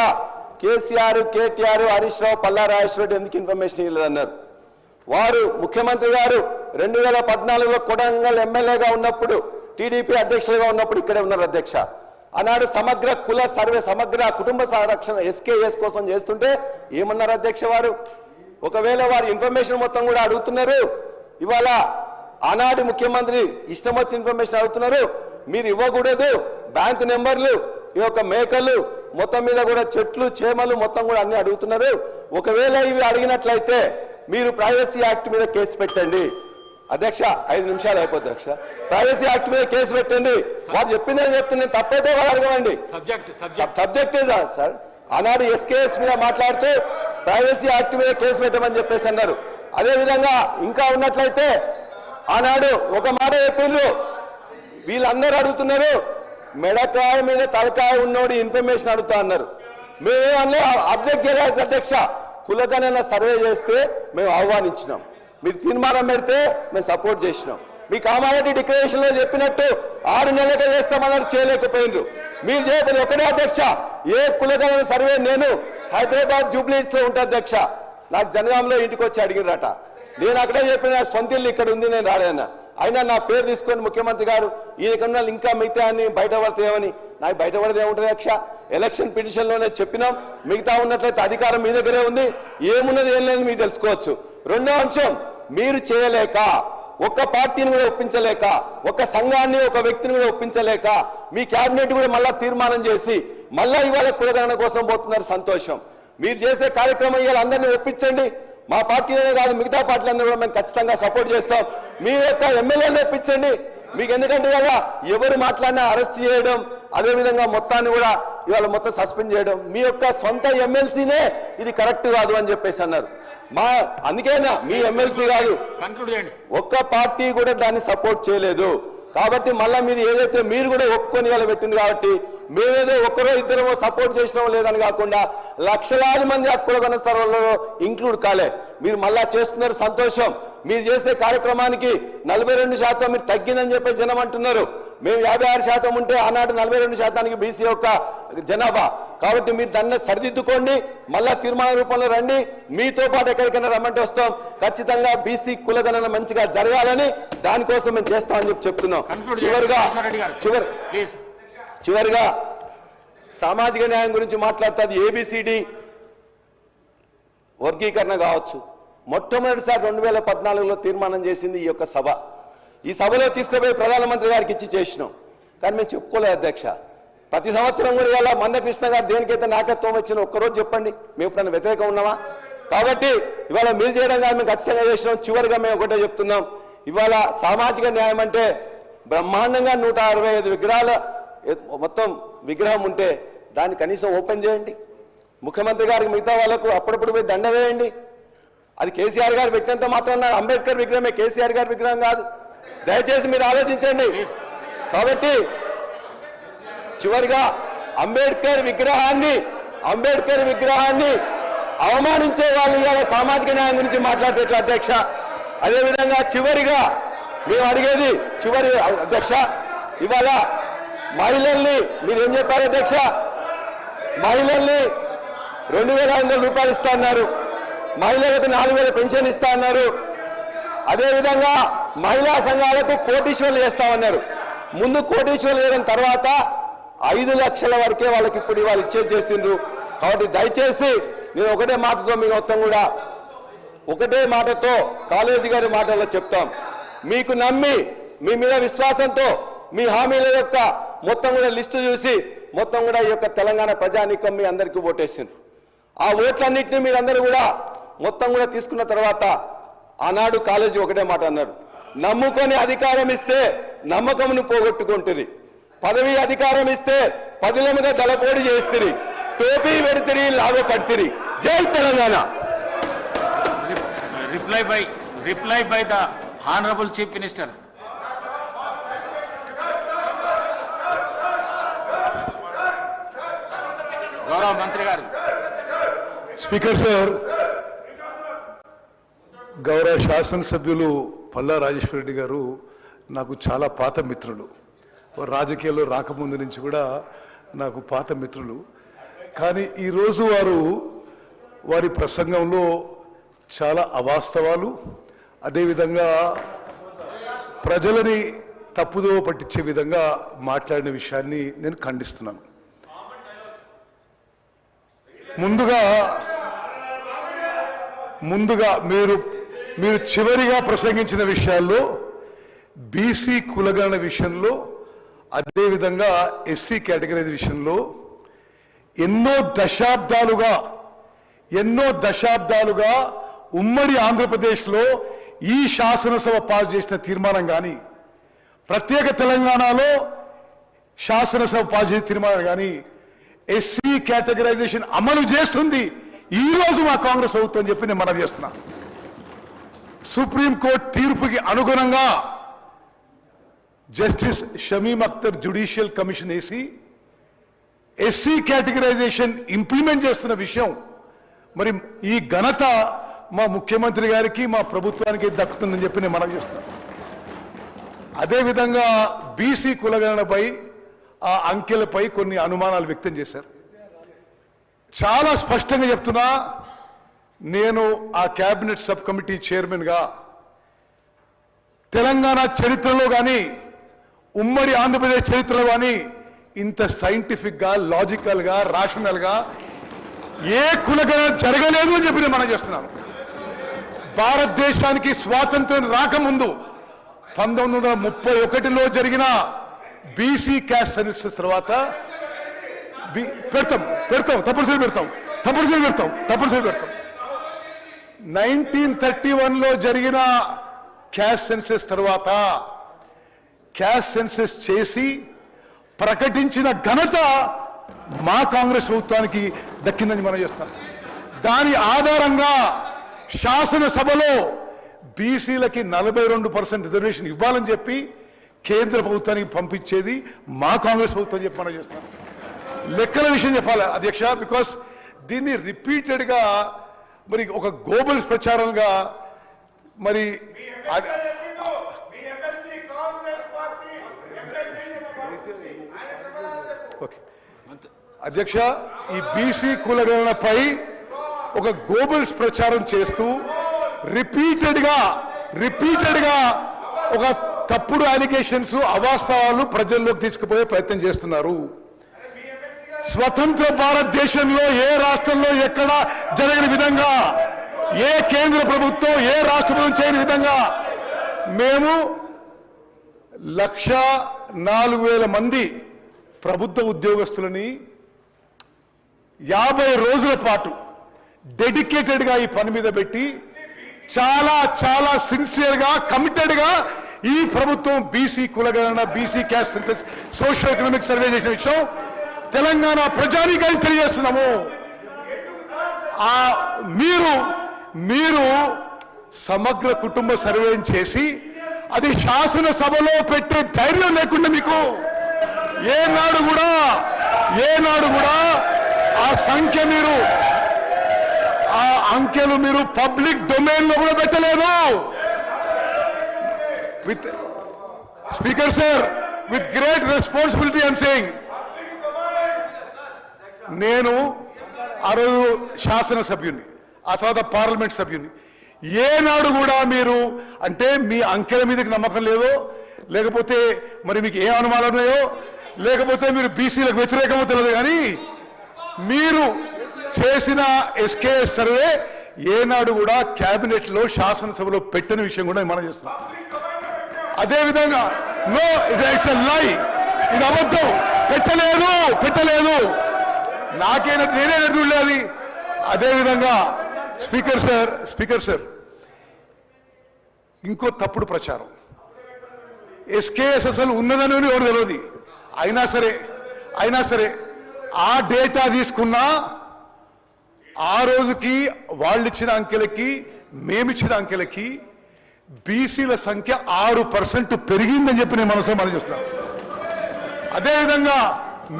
కేసీఆర్, కేటీఆర్, హరీష్ రావు, పల్లా రాజేశ్వర రెడ్డి ఎందుకు ఇన్ఫర్మేషన్ ఇవ్వలేదన్నారు. వారు ముఖ్యమంత్రి గారు 2014లో కొడంగల్ ఎమ్మెల్యేగా ఉన్నప్పుడు, టీడీపీ అధ్యక్షులుగా ఉన్నప్పుడు ఇక్కడే ఉన్నారు అధ్యక్ష. ఆనాడు సమగ్ర కుల సర్వే, సమగ్ర కుటుంబ సంరక్షణ SKS కోసం చేస్తుంటే ఏమన్నారు అధ్యక్ష వారు? ఒకవేళ వారి ఇన్ఫర్మేషన్ మొత్తం కూడా అడుగుతున్నారు. ఇవాళ ఆనాడు ముఖ్యమంత్రి ఇష్టం వచ్చి ఇన్ఫర్మేషన్ అడుగుతున్నారు. మీరు ఇవ్వకూడదు, బ్యాంకు నెంబర్లు, ఈ యొక్క మేకలు మొత్తం మీద కూడా చెట్లు, చేమలు మొత్తం కూడా అన్ని అడుగుతున్నారు. ఒకవేళ ఇవి అడిగినట్లయితే మీరు ప్రైవసీ యాక్ట్ మీద కేసు పెట్టండి అధ్యక్ష. 5 నిమిషాలు అయిపోద్ది అధ్యక్ష. ప్రైవసీ యాక్ట్ మీద కేసు పెట్టండి. వారు చెప్పిందని చెప్తున్నాను, తప్పైతే వాళ్ళు అడగమండి. సబ్జెక్టే సార్. ఆనాడు SKS మీద మాట్లాడుతూ ప్రైవసీ యాక్ట్ మీద కేసు పెట్టమని చెప్పేసి అన్నారు. అదేవిధంగా ఇంకా ఉన్నట్లయితే ఆనాడు ఒక మాట చెప్పిండ్రు, వీళ్ళందరూ అడుగుతున్నారు మెడకాయ మీద తలకాయ ఉన్నోడి ఇన్ఫర్మేషన్ అడుగుతా అన్నారు. మేమేమన్నా అబ్జెక్ట్ చేయలేదు అధ్యక్ష. కులగణన సర్వే చేస్తే మేము ఆహ్వానించినాం, మీరు తీర్మానం పెడితే మేము సపోర్ట్ చేసినాం. మీ కామారెడ్డి డిక్లరేషన్ లో చెప్పినట్టు 6 నెలలుగా చేస్తామన్నారు, చేయలేకపోయినరు. మీరు చేయకపోతే ఒకటే అధ్యక్ష, ఏ కులగణన సర్వే నేను హైదరాబాద్ జూబ్లీస్ లో ఉంటా అధ్యక్ష. నాకు జనగాంలో ఇంటికి వచ్చి అడిగిరట. నేను అక్కడే చెప్పిన సొంత ఇల్లు ఇక్కడ ఉంది, నేను రాడన్నా. అయినా నా పేరు తీసుకొని ముఖ్యమంత్రి గారు ఈయన ఇంకా మిగతా అని బయటపడతాయేమని. నాకు బయటపడదే ఉంటుంది అధ్యక్ష. ఎలక్షన్ పిటిషన్లోనే చెప్పినాం, మిగతా ఉన్నట్లయితే అధికారం మీ దగ్గరే ఉంది, ఏమున్నది ఏం లేదు మీకు తెలుసుకోవచ్చు. రెండో అంశం, మీరు చేయలేక, ఒక్క పార్టీని కూడా ఒప్పించలేక, ఒక సంఘాన్ని, ఒక వ్యక్తిని కూడా ఒప్పించలేక, మీ కేబినెట్ కూడా మళ్ళా తీర్మానం చేసి మళ్ళా ఇవాళ కులగణన కోసం పోతున్నారు. సంతోషం. మీరు చేసే కార్యక్రమం ఇవాళ అందరినీ ఒప్పించండి. మా పార్టీలోనే కాదు, మిగతా పార్టీలందరూ కూడా మేము ఖచ్చితంగా సపోర్ట్ చేస్తాం. మీ యొక్క ఎమ్మెల్యేలను ఒప్పించండి. మీకు ఎందుకంటే ఇవాళ ఎవరు మాట్లాడినా అరెస్ట్ చేయడం, అదేవిధంగా మొత్తాన్ని కూడా ఇవాళ మొత్తం సస్పెండ్ చేయడం, మీ యొక్క సొంత ఎమ్మెల్సీనే ఇది కరెక్ట్ కాదు అని చెప్పేసి అన్నారు. అందుకేనా మీ ఎమ్మెల్సీ కాదు, ఒక్క పార్టీ కూడా దాన్ని సపోర్ట్ చేయలేదు. కాబట్టి మళ్ళా మీరు ఏదైతే మీరు కూడా ఒప్పుకొని ఇవాళ పెట్టింది కాబట్టి మేమేదో ఒక్కరో ఇద్దరమో సపోర్ట్ చేసినామో లేదని కాకుండా లక్షలాది మంది కులగణన సర్వేలో ఇంక్లూడ్ కాలే. మీరు మళ్ళా చేస్తున్నారు, సంతోషం. మీరు చేసే కార్యక్రమానికి 42% మీరు తగ్గిందని చెప్పి జనం అంటున్నారు. మేము 56% ఉంటే ఆనాడు 42% బీసీ యొక్క జనాభా. కాబట్టి మీరు దాన్ని సరిదిద్దుకోండి, మళ్ళా తీర్మాన రూపంలో రండి. మీతో పాటు ఎక్కడికైనా రమ్మంటే వస్తాం. ఖచ్చితంగా బీసీ కులగణన మంచిగా జరగాలని దానికోసం మేము చేస్తామని చెప్తున్నాం. చివరిగా సామాజిక న్యాయం గురించి మాట్లాడుతుంది. ABCD వర్గీకరణ కావచ్చు, మొట్టమొదటిసారి 2014లో తీర్మానం చేసింది ఈ యొక్క సభ. ఈ సభలో తీసుకుపోయి ప్రధానమంత్రి గారికి ఇచ్చి చేసినాం. కానీ మేము చెప్పుకోలేదు అధ్యక్ష. ప్రతి సంవత్సరం కూడా ఇలా మందకృష్ణ గారు దేనికైతే నాయకత్వం వచ్చిన ఒక్కరోజు చెప్పండి మేము ఇప్పుడు వ్యతిరేకం ఉన్నామా? కాబట్టి ఇవాళ మీరు చేయడం కానీ మేము ఖచ్చితంగా చేసినాం. చివరిగా మేము ఒకటే చెప్తున్నాం, ఇవాళ సామాజిక న్యాయం అంటే బ్రహ్మాండంగా 165 విగ్రహాల మొత్తం విగ్రహం ఉంటే దాన్ని కనీసం ఓపెన్ చేయండి. ముఖ్యమంత్రి గారికి మిగతా వాళ్ళకు అప్పుడప్పుడు పోయి దండ వేయండి. అది కేసీఆర్ గారు పెట్టినంత మాత్రం అంబేద్కర్ విగ్రహమే, కేసీఆర్ గారి విగ్రహం కాదు. దయచేసి మీరు ఆలోచించండి. కాబట్టి చివరిగా అంబేద్కర్ విగ్రహాన్ని అవమానించే వాళ్ళు ఇవాళ సామాజిక న్యాయం గురించి మాట్లాడితే అధ్యక్ష. అదేవిధంగా చివరిగా మేము అడిగేది అధ్యక్ష, ఇవాళ మహిళల్ని మీరేం చెప్పారు అధ్యక్ష? మహిళల్ని 2,500 రూపాయలు ఇస్తా అన్నారు, మహిళలకు 4,000 పెన్షన్ ఇస్తా అన్నారు. అదేవిధంగా మహిళా సంఘాలకు కోటీశ్వర్లు చేస్తామన్నారు. ముందు కోటీశ్వర్లు చేయడం తర్వాత 5 లక్షల వరకే వాళ్ళకి ఇప్పుడు వాళ్ళు చేసిండ్రు. కాబట్టి దయచేసి నేను ఒకటే మాటతో మీ మొత్తం కూడా ఒకటే మాటతో కాలేజీ గారి మాటల్లో చెప్తాం, మీకు నమ్మి మీ మీద విశ్వాసంతో మీ హామీల యొక్క మొత్తం కూడా లిస్టు చూసి మొత్తం కూడా ఈ యొక్క తెలంగాణ ప్రజానీకం మీ అందరికీ ఓటేసిండ్రు. ఆ ఓట్లన్నింటినీ మీరందరూ కూడా మొత్తం కూడా తీసుకున్న తర్వాత ఆనాడు కాలేజీ ఒకటే మాట అన్నారు, నమ్ముకొని అధికారం ఇస్తే నమ్మకమును పోగొట్టుకుంటుంది, పదవి అధికారం ఇస్తే పదిలముగా తలపోడి చేస్తుంది, టోపీ పెడితిరి లాభపడితిరి. జై Telangana. Reply by the honourable chief minister. గౌరవ మంత్రి గారు. స్పీకర్ సార్, గౌరవ శాసనసభ్యులు పల్లా రాజేశ్వర రెడ్డి గారు నాకు చాలా పాత మిత్రులు. రాజకీయాల్లో రాకముందు నుంచి కూడా నాకు పాత మిత్రులు. కానీ ఈరోజు వారి ప్రసంగంలో చాలా అవాస్తవాలు, అదేవిధంగా ప్రజలని తప్పుదోవ పట్టించే విధంగా మాట్లాడిన విషయాన్ని నేను ఖండిస్తున్నాను. ముందుగా మీరు చివరిగా ప్రసంగించిన విషయాల్లో బీసీ కులగణన విషయంలో, అదేవిధంగా ఎస్సీ కేటగిరీ విషయంలో ఎన్నో దశాబ్దాలుగా ఉమ్మడి ఆంధ్రప్రదేశ్లో ఈ శాసనసభ పాస్ చేసిన తీర్మానం కానీ, ప్రత్యేక తెలంగాణలో శాసనసభ పాస్ చేసిన తీర్మానం కానీ ఎస్సీ కేటగరైజేషన్ అమలు చేస్తుంది ఈ రోజు మా కాంగ్రెస్ ప్రభుత్వం చెప్పి నేను మనవి చేస్తున్నా. సుప్రీంకోర్టు తీర్పుకి అనుగుణంగా justice Shamim Akhtar judicial commission వేసి ఎస్సీ కేటగరైజేషన్ ఇంప్లిమెంట్ చేస్తున్న విషయం మరి ఈ ఘనత మా ముఖ్యమంత్రి గారికి మా ప్రభుత్వానికి దక్కుతుందని చెప్పి నేను మనవి చేస్తున్నా. అదేవిధంగా బీసీ కులగణనపై ఆ అంకెలపై కొన్ని అనుమానాలు వ్యక్తం చేశారు. చాలా స్పష్టంగా చెప్తున్నా, నేను ఆ కేబినెట్ సబ్ కమిటీ చైర్మన్గా తెలంగాణ చరిత్రలో కానీ ఉమ్మడి ఆంధ్రప్రదేశ్ చరిత్రలో కానీ ఇంత సైంటిఫిక్గా, లాజికల్గా, రాషనల్గా ఏ కులగణన జరగలేదు అని చెప్పి నేను మనం చేస్తున్నాను. భారతదేశానికి స్వాతంత్రం రాకముందు 1931లో జరిగిన బీసీ క్యాస్ట్ సెన్సస్ తర్వాత తప్పనిసరి పెడతాం 1931లో జరిగిన క్యాస్ట్ సెన్సస్ తర్వాత క్యాస్ట్ సెన్సస్ చేసి ప్రకటించిన ఘనత మా కాంగ్రెస్ ప్రభుత్వానికి దక్కిందని మనం చేస్తాం. దాని ఆధారంగా శాసనసభలో బీసీలకి 42% రిజర్వేషన్ ఇవ్వాలని చెప్పి కేంద్ర ప్రభుత్వానికి పంపించేది మా కాంగ్రెస్ ప్రభుత్వం చెప్పి మనం చేస్తాం. లెక్కల విషయం చెప్పాలి అధ్యక్ష, బికాస్ దీన్ని రిపీటెడ్గా మరి ఒక గ్లోబల్ ప్రచారంగా మరి అధ్యక్ష, ఈ బీసీ కులగణనపై ఒక గ్లోబల్స్ ప్రచారం చేస్తూ రిపీటెడ్గా ఒక తప్పుడు అలిగేషన్స్, అవాస్తవాలు ప్రజల్లోకి తీసుకుపోయే ప్రయత్నం చేస్తున్నారు. స్వతంత్ర భారతదేశంలో ఏ రాష్ట్రంలో ఎక్కడ జరగని విధంగా, ఏ కేంద్ర ప్రభుత్వం ఏ రాష్ట్ర ప్రభుత్వం చేయని విధంగా మేము 104,000 మంది ప్రభుత్వ ఉద్యోగస్తులని 50 రోజుల పాటు డెడికేటెడ్గా ఈ పని మీద పెట్టి చాలా చాలా సిన్సియర్గా కమిటెడ్గా ఈ ప్రభుత్వం బీసీ కులగణన, BC caste census, social economic survey చేసిన విషయం తెలంగాణ ప్రజానీకానికి తెలియజేస్తున్నాము. మీరు సమగ్ర కుటుంబ సర్వే చేసి అది శాసనసభలో పెట్టే ధైర్యం లేకుండా మీకు ఏనాడు కూడా ఆ సంఖ్య ఆ అంకెలు మీరు పబ్లిక్ డొమైన్ లో కూడా పెట్టలేదు. With speaker sir, with great responsibility I'm saying, నేను ఆ రోజు శాసనసభ్యుని, ఆ తర్వాత పార్లమెంట్ సభ్యుని, ఏనాడు కూడా మీరు అంటే మీ అంకెల మీదకి నమ్మకం లేదో, లేకపోతే మరి మీకు ఏ అనుమానాలు ఉన్నాయో, లేకపోతే మీరు బీసీలకు వ్యతిరేకమో తెలియదు, కానీ మీరు చేసిన ఎస్కేఎస్ సర్వే ఏనాడు కూడా క్యాబినెట్ లో శాసనసభలో పెట్టిన విషయం కూడా మనం చేస్తున్నాం. అదేవిధంగా నో ఇట్స్ ఎ లై, ఇది అబద్ధం, పెట్టలేదు నేనే చూడలేదు. అదేవిధంగా స్పీకర్ సార్ ఇంకో తప్పుడు ప్రచారం, ఎస్కేఎస్ అసలు ఉన్నదని ఎవరు తెలియదు. అయినా సరే ఆ డేటా తీసుకున్నా ఆ రోజుకి వాళ్ళు ఇచ్చిన అంకెలకి మేమిచ్చిన అంకెలకి బీసీల సంఖ్య 6% పెరిగిందని చెప్పి నేను మనం చూస్తున్నాను. అదేవిధంగా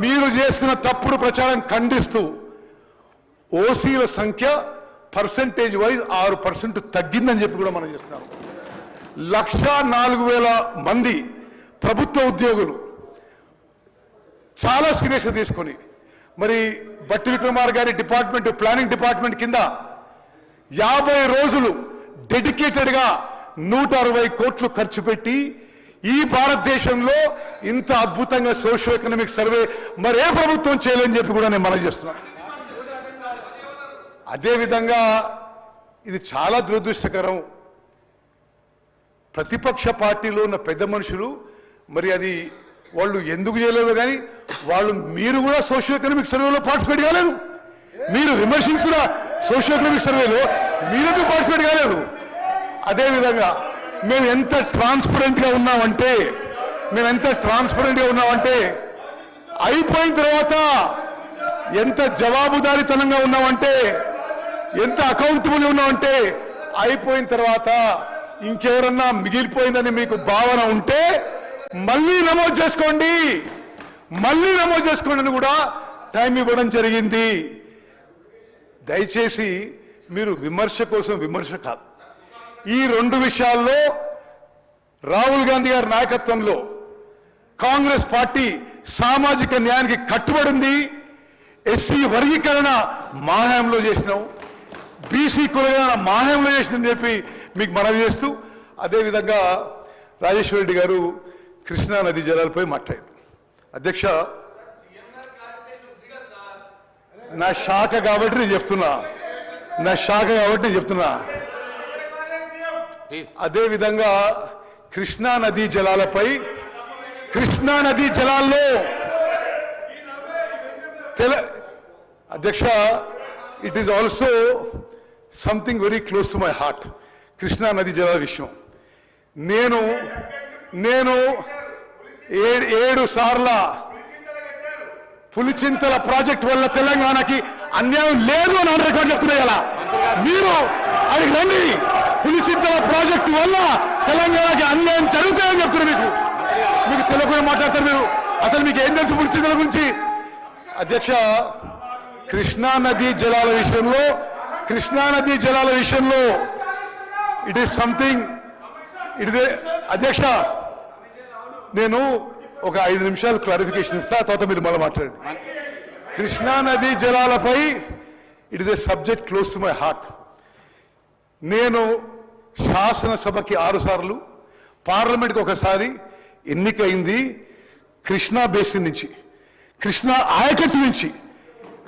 మీరు చేస్తున్న తప్పుడు ప్రచారం ఖండిస్తూ ఓసీల సంఖ్య పర్సంటేజ్ వైజ్ 6% తగ్గిందని చెప్పి కూడా మనం చేస్తున్నాం. 1,04,000 మంది ప్రభుత్వ ఉద్యోగులు చాలా సీరియస్గా తీసుకొని మరి బట్టి విక్రమార్ గారి డిపార్ట్మెంట్, ప్లానింగ్ డిపార్ట్మెంట్ కింద 50 రోజులు డెడికేటెడ్గా 160 కోట్లు ఖర్చు పెట్టి ఈ భారతదేశంలో ఇంత అద్భుతంగా సోషియో ఎకనామిక్ సర్వే మరే ప్రభుత్వం చేయలేని చెప్పి కూడా నేను మనవి చేస్తున్నాను. అదేవిధంగా ఇది చాలా దురదృష్టకరం. ప్రతిపక్ష పార్టీలో ఉన్న పెద్ద మనుషులు మరి అది వాళ్ళు ఎందుకు చేయలేదో కానీ మీరు కూడా సోషియో ఎకనామిక్ సర్వేలో పార్టిసిపేట్ కాలేదు. మీరు విమర్శించిన సోషియో ఎకనామిక్ సర్వేలో మీరెందుకు పార్టిసిపేట్ కాలేదు? అదేవిధంగా మేము ఎంత ట్రాన్స్పరెంట్గా ఉన్నామంటే అయిపోయిన తర్వాత ఎంత జవాబుదారీతనంగా ఉన్నామంటే, ఎంత అకౌంటబుల్ ఉన్నామంటే, అయిపోయిన తర్వాత ఇంకెవరన్నా మిగిలిపోయిందని మీకు భావన ఉంటే మళ్ళీ నమోదు చేసుకోండి అని కూడా టైం ఇవ్వడం జరిగింది. దయచేసి మీరు విమర్శ కోసం విమర్శ కాదు. ఈ 2 విషయాల్లో రాహుల్ గాంధీ గారి నాయకత్వంలో కాంగ్రెస్ పార్టీ సామాజిక న్యాయానికి కట్టుబడింది. ఎస్సీ వర్గీకరణ మాహ్యంలో చేసినాం, బీసీ కులగణన మాహ్యంలో చేసిందని చెప్పి మీకు మనవి చేస్తూ, అదేవిధంగా రాజేశ్వర రెడ్డి గారు కృష్ణా నదీ జలాలపై మాట్లాడారు. అధ్యక్ష, నా శాఖ కాబట్టి నేను చెప్తున్నా. అదేవిధంగా కృష్ణా నదీ జలాల్లో అధ్యక్ష, it is also something very close to my heart. Krishna నదీ జలాల విషయం నేను 7 సార్ల పులిచింతల ప్రాజెక్ట్ వల్ల తెలంగాణకి అన్యాయం లేదు అని రికార్డు చెప్తున్నాయి. అలా మీరు అది రండి, పులిచింతల ప్రాజెక్టు వల్ల తెలంగాణకి అన్యాయం జరుగుతాయని చెప్తున్నారు. మీకు తెలియకుండా మాట్లాడతారు. మీరు అసలు మీకు ఏం తెలుసు పులిచింతల గురించి? అధ్యక్ష, కృష్ణా నదీ జలాల విషయంలో ఇట్ ఈస్ సంథింగ్. అధ్యక్ష, నేను ఒక 5 నిమిషాలు క్లారిఫికేషన్ ఇస్తా, తర్వాత మీరు మళ్ళీ మాట్లాడండి. కృష్ణా నదీ జలాలపై it is a subject close to my heart. నేను శాసనసభకి 6 సార్లు, పార్లమెంట్కి ఒకసారి ఎన్నికైంది కృష్ణా బేసిన్ నుంచి, కృష్ణా ఆయకట్టు నుంచి.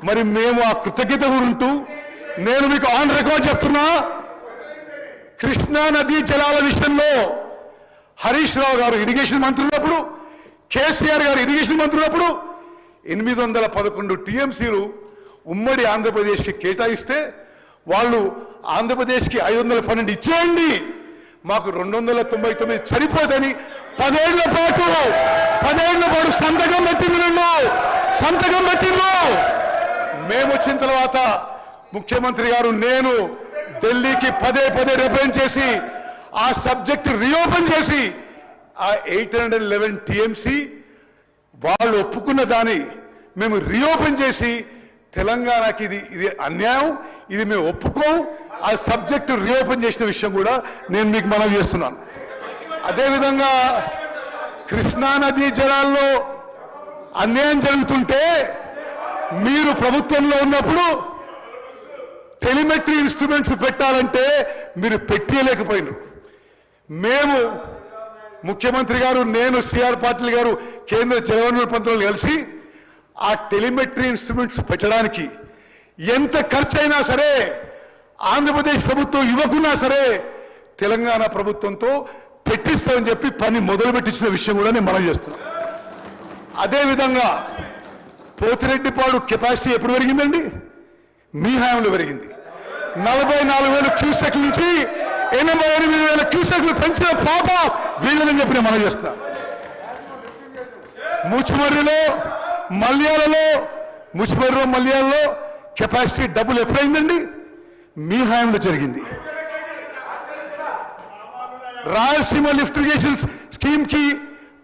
మరి మేము ఆ కృతజ్ఞత ఉంటూ నేను మీకు ఆన్ రికార్డ్ చెప్తున్నా, కృష్ణా నదీ జలాల విషయంలో హరీష్ రావు గారు ఇరిగేషన్ మంత్రి ఉన్నప్పుడు, కేసీఆర్ గారు ఇరిగేషన్ మంత్రి ఉన్నప్పుడు 811 టీఎంసీలు ఉమ్మడి ఆంధ్రప్రదేశ్కి కేటాయిస్తే వాళ్ళు ఆంధ్రప్రదేశ్కి 512 ఇచ్చేయండి, మాకు 299 సరిపోదని 10 ఏళ్ల పాటు సంతకం పెట్టిండ్రు. మేము వచ్చిన తర్వాత ముఖ్యమంత్రి గారు నేను ఢిల్లీకి పదే రిప్రజెంట్ చేసి ఆ సబ్జెక్ట్ రీఓపెన్ చేసి ఆ 811 టీఎంసీ వాళ్ళు ఒప్పుకున్న దాన్ని మేము రీఓపెన్ చేసి తెలంగాణకి ఇది అన్యాయం, ఇది మేము ఒప్పుకోం, ఆ సబ్జెక్టు రీఓపెన్ చేసిన విషయం కూడా నేను మీకు మనవి చేస్తున్నాను. అదేవిధంగా కృష్ణానదీ జలాల్లో అన్యాయం జరుగుతుంటే మీరు ప్రభుత్వంలో ఉన్నప్పుడు టెలిమెట్రీ ఇన్స్ట్రుమెంట్స్ పెట్టాలంటే మీరు పెట్టలేకపోయినారు. మేము ముఖ్యమంత్రి గారు, నేను, సిఆర్ పాటిల్ గారు, కేంద్ర జలవనరుల మంత్రులు కలిసి ఆ టెలిమెట్రీ ఇన్స్ట్రుమెంట్స్ పెట్టడానికి ఎంత ఖర్చు అయినా సరే ఆంధ్రప్రదేశ్ ప్రభుత్వం ఇవ్వకున్నా సరే తెలంగాణ ప్రభుత్వంతో పెట్టిస్తామని చెప్పి పని మొదలు పెట్టించిన విషయం కూడా నేను మనం చేస్తున్నాను. అదేవిధంగా పోతిరెడ్డిపాడు కెపాసిటీ ఎప్పుడు పెరిగిందండి? మీ హయాంలో పెరిగింది. 44,000 క్యూసెక్ల నుంచి 88,000 క్యూసెక్లు పెంచిన పాప వీళ్ళని చెప్పి నేను మనం చేస్తున్నా. ముచ్చుమర్రిలో మల్యాలలో కెపాసిటీ డబుల్ ఎప్పుడైందండి? మీ హయాంలో జరిగింది. రాయలసీమ లిఫ్ట్ ఇరిగేషన్ స్కీమ్ కి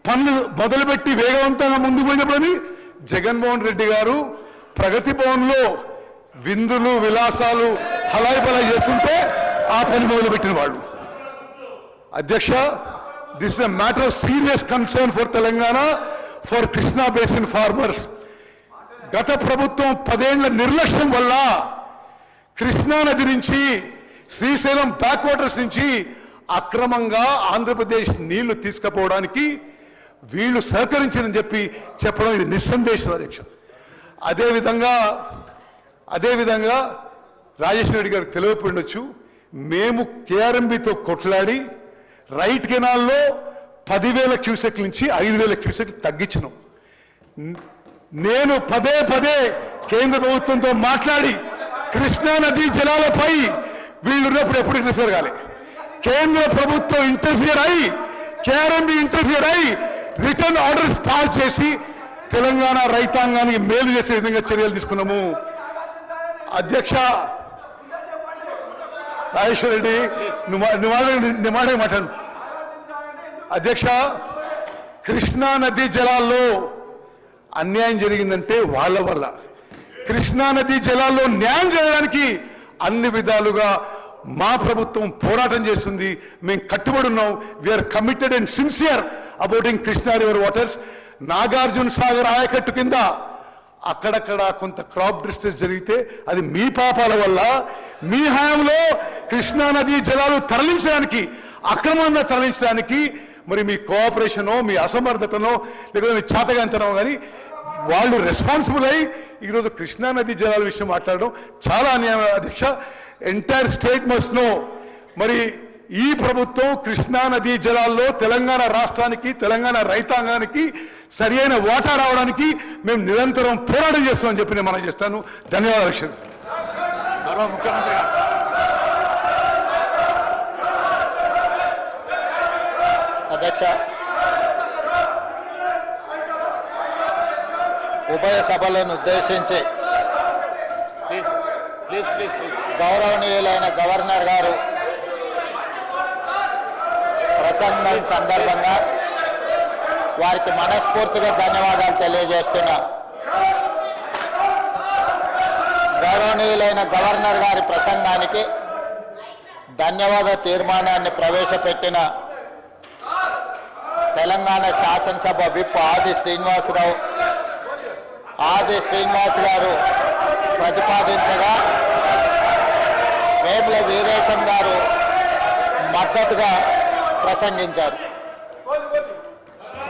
పనులు మొదలుపెట్టి వేగవంతంగా ముందుకు పోయినప్పుడని జగన్మోహన్ రెడ్డి గారు ప్రగతి భవన్లో విందులు విలాసాలు హలాయి బలాయి చేస్తుంటే ఆ పని మొదలుపెట్టిన వాళ్ళు. అధ్యక్ష, this is a matter of serious concern for Telangana, for Krishna basin farmers. గత ప్రభుత్వం 10 ఏళ్ల నిర్లక్ష్యం వల్ల కృష్ణా నది నుంచి శ్రీశైలం బ్యాక్ వాటర్స్ నుంచి అక్రమంగా ఆంధ్రప్రదేశ్ నీళ్లు తీసుకుపోవడానికి వీళ్ళు సహకరించని చెప్పి చెప్పడం ఇది నిస్సందేశం అధ్యక్ష. అదేవిధంగా రాజేశ్వర రెడ్డి గారికి తెలియకపోయిండొచ్చు, మేము కేఆర్ఎంబితో కొట్లాడి రైట్ కెనాల్లో 10,000 క్యూసెక్ నుంచి 5,000 క్యూసెక్ తగ్గించినాం. నేను పదే కేంద్ర ప్రభుత్వంతో మాట్లాడి కృష్ణా నదీ జలాలపై వీళ్ళు ఉన్నప్పుడు ఎప్పుడు ఇంటర్ఫియర్ కాలే. కేంద్ర ప్రభుత్వం ఇంటర్ఫియర్ అయి కేఆర్ఎంబి ఇంటర్ఫియర్ అయి రిటర్న్ ఆర్డర్స్ పాస్ చేసి తెలంగాణ రైతాంగానికి మేలు చేసే విధంగా చర్యలు తీసుకున్నాము. అధ్యక్ష రాజేశ్వర రెడ్డి నువ్వు మాట్లాడు. అధ్యక్ష, కృష్ణా నదీ జలాల్లో అన్యాయం జరిగిందంటే వాళ్ళ వల్ల. కృష్ణా నదీ జలాల్లో న్యాయం చేయడానికి అన్ని విధాలుగా మా ప్రభుత్వం పోరాటం చేస్తుంది. మేము కట్టుబడి ఉన్నాం. వీఆర్ కమిటెడ్ అండ్ సిన్సియర్ అబౌటింగ్ కృష్ణా రివర్ వాటర్స్. నాగార్జున సాగర్ ఆయకట్టు కింద అక్కడక్కడ కొంత క్రాప్ డిస్ట్రెస్ జరిగితే అది మీ పాపాల వల్ల. మీ హయాంలో కృష్ణా నదీ జలాలు తరలించడానికి, అక్రమంగా తరలించడానికి మరి మీ కోఆపరేషనో మీ అసమర్థతనో లేకపోతే మీ చాతగాంతనో కానీ వాళ్ళు రెస్పాన్సిబుల్ అయ్యి ఈరోజు కృష్ణా నదీ జలాల విషయం మాట్లాడడం చాలా అన్యాయం అధ్యక్ష. Entire state must know. మరి ఈ ప్రభుత్వం కృష్ణా నదీ జలాల్లో తెలంగాణ రాష్ట్రానికి, తెలంగాణ రైతాంగానికి సరి అయిన వాటా రావడానికి మేము నిరంతరం పోరాటం చేస్తామని చెప్పి నేను మనం చేస్తాను. ధన్యవాదాలు అధ్యక్ష. ముఖ్యమంత్రి అధ్యక్ష, ఉభయ సభలను ఉద్దేశించి గౌరవనీయులైన గవర్నర్ గారు ప్రసంగం సందర్భంగా వారికి మనస్ఫూర్తిగా ధన్యవాదాలు తెలియజేస్తున్నా. గౌరవనీయులైన గవర్నర్ గారి ప్రసంగానికి ధన్యవాద తీర్మానాన్ని ప్రవేశపెట్టిన తెలంగాణ శాసనసభ విప్ ఆది శ్రీనివాస్ గారు ప్రతిపాదించగా వేముల వీరేశం గారు మద్దతుగా ప్రసంగించారు.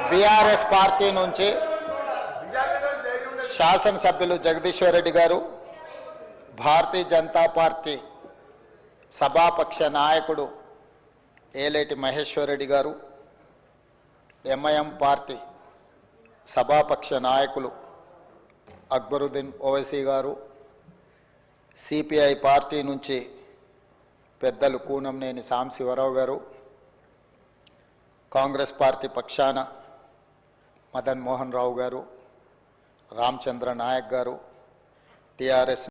బీఆర్ఎస్ పార్టీ నుంచి శాసనసభ్యులు జగదీశ్వర్ రెడ్డి గారు, భారతీయ జనతా పార్టీ సభాపక్ష నాయకుడు ఏలేటి మహేశ్వర్ రెడ్డి గారు, ఎంఐఎం పార్టీ సభాపక్ష నాయకులు అక్బరుద్దీన్ ఓవైసీ గారు, సిపిఐ పార్టీ నుంచి పెద్దలు కూనంనేని సాంశివరావు గారు, కాంగ్రెస్ పార్టీ పక్షాన మదన్ మోహన్ రావు గారు, రామచంద్ర నాయక్ గారు, టిఆర్ఎస్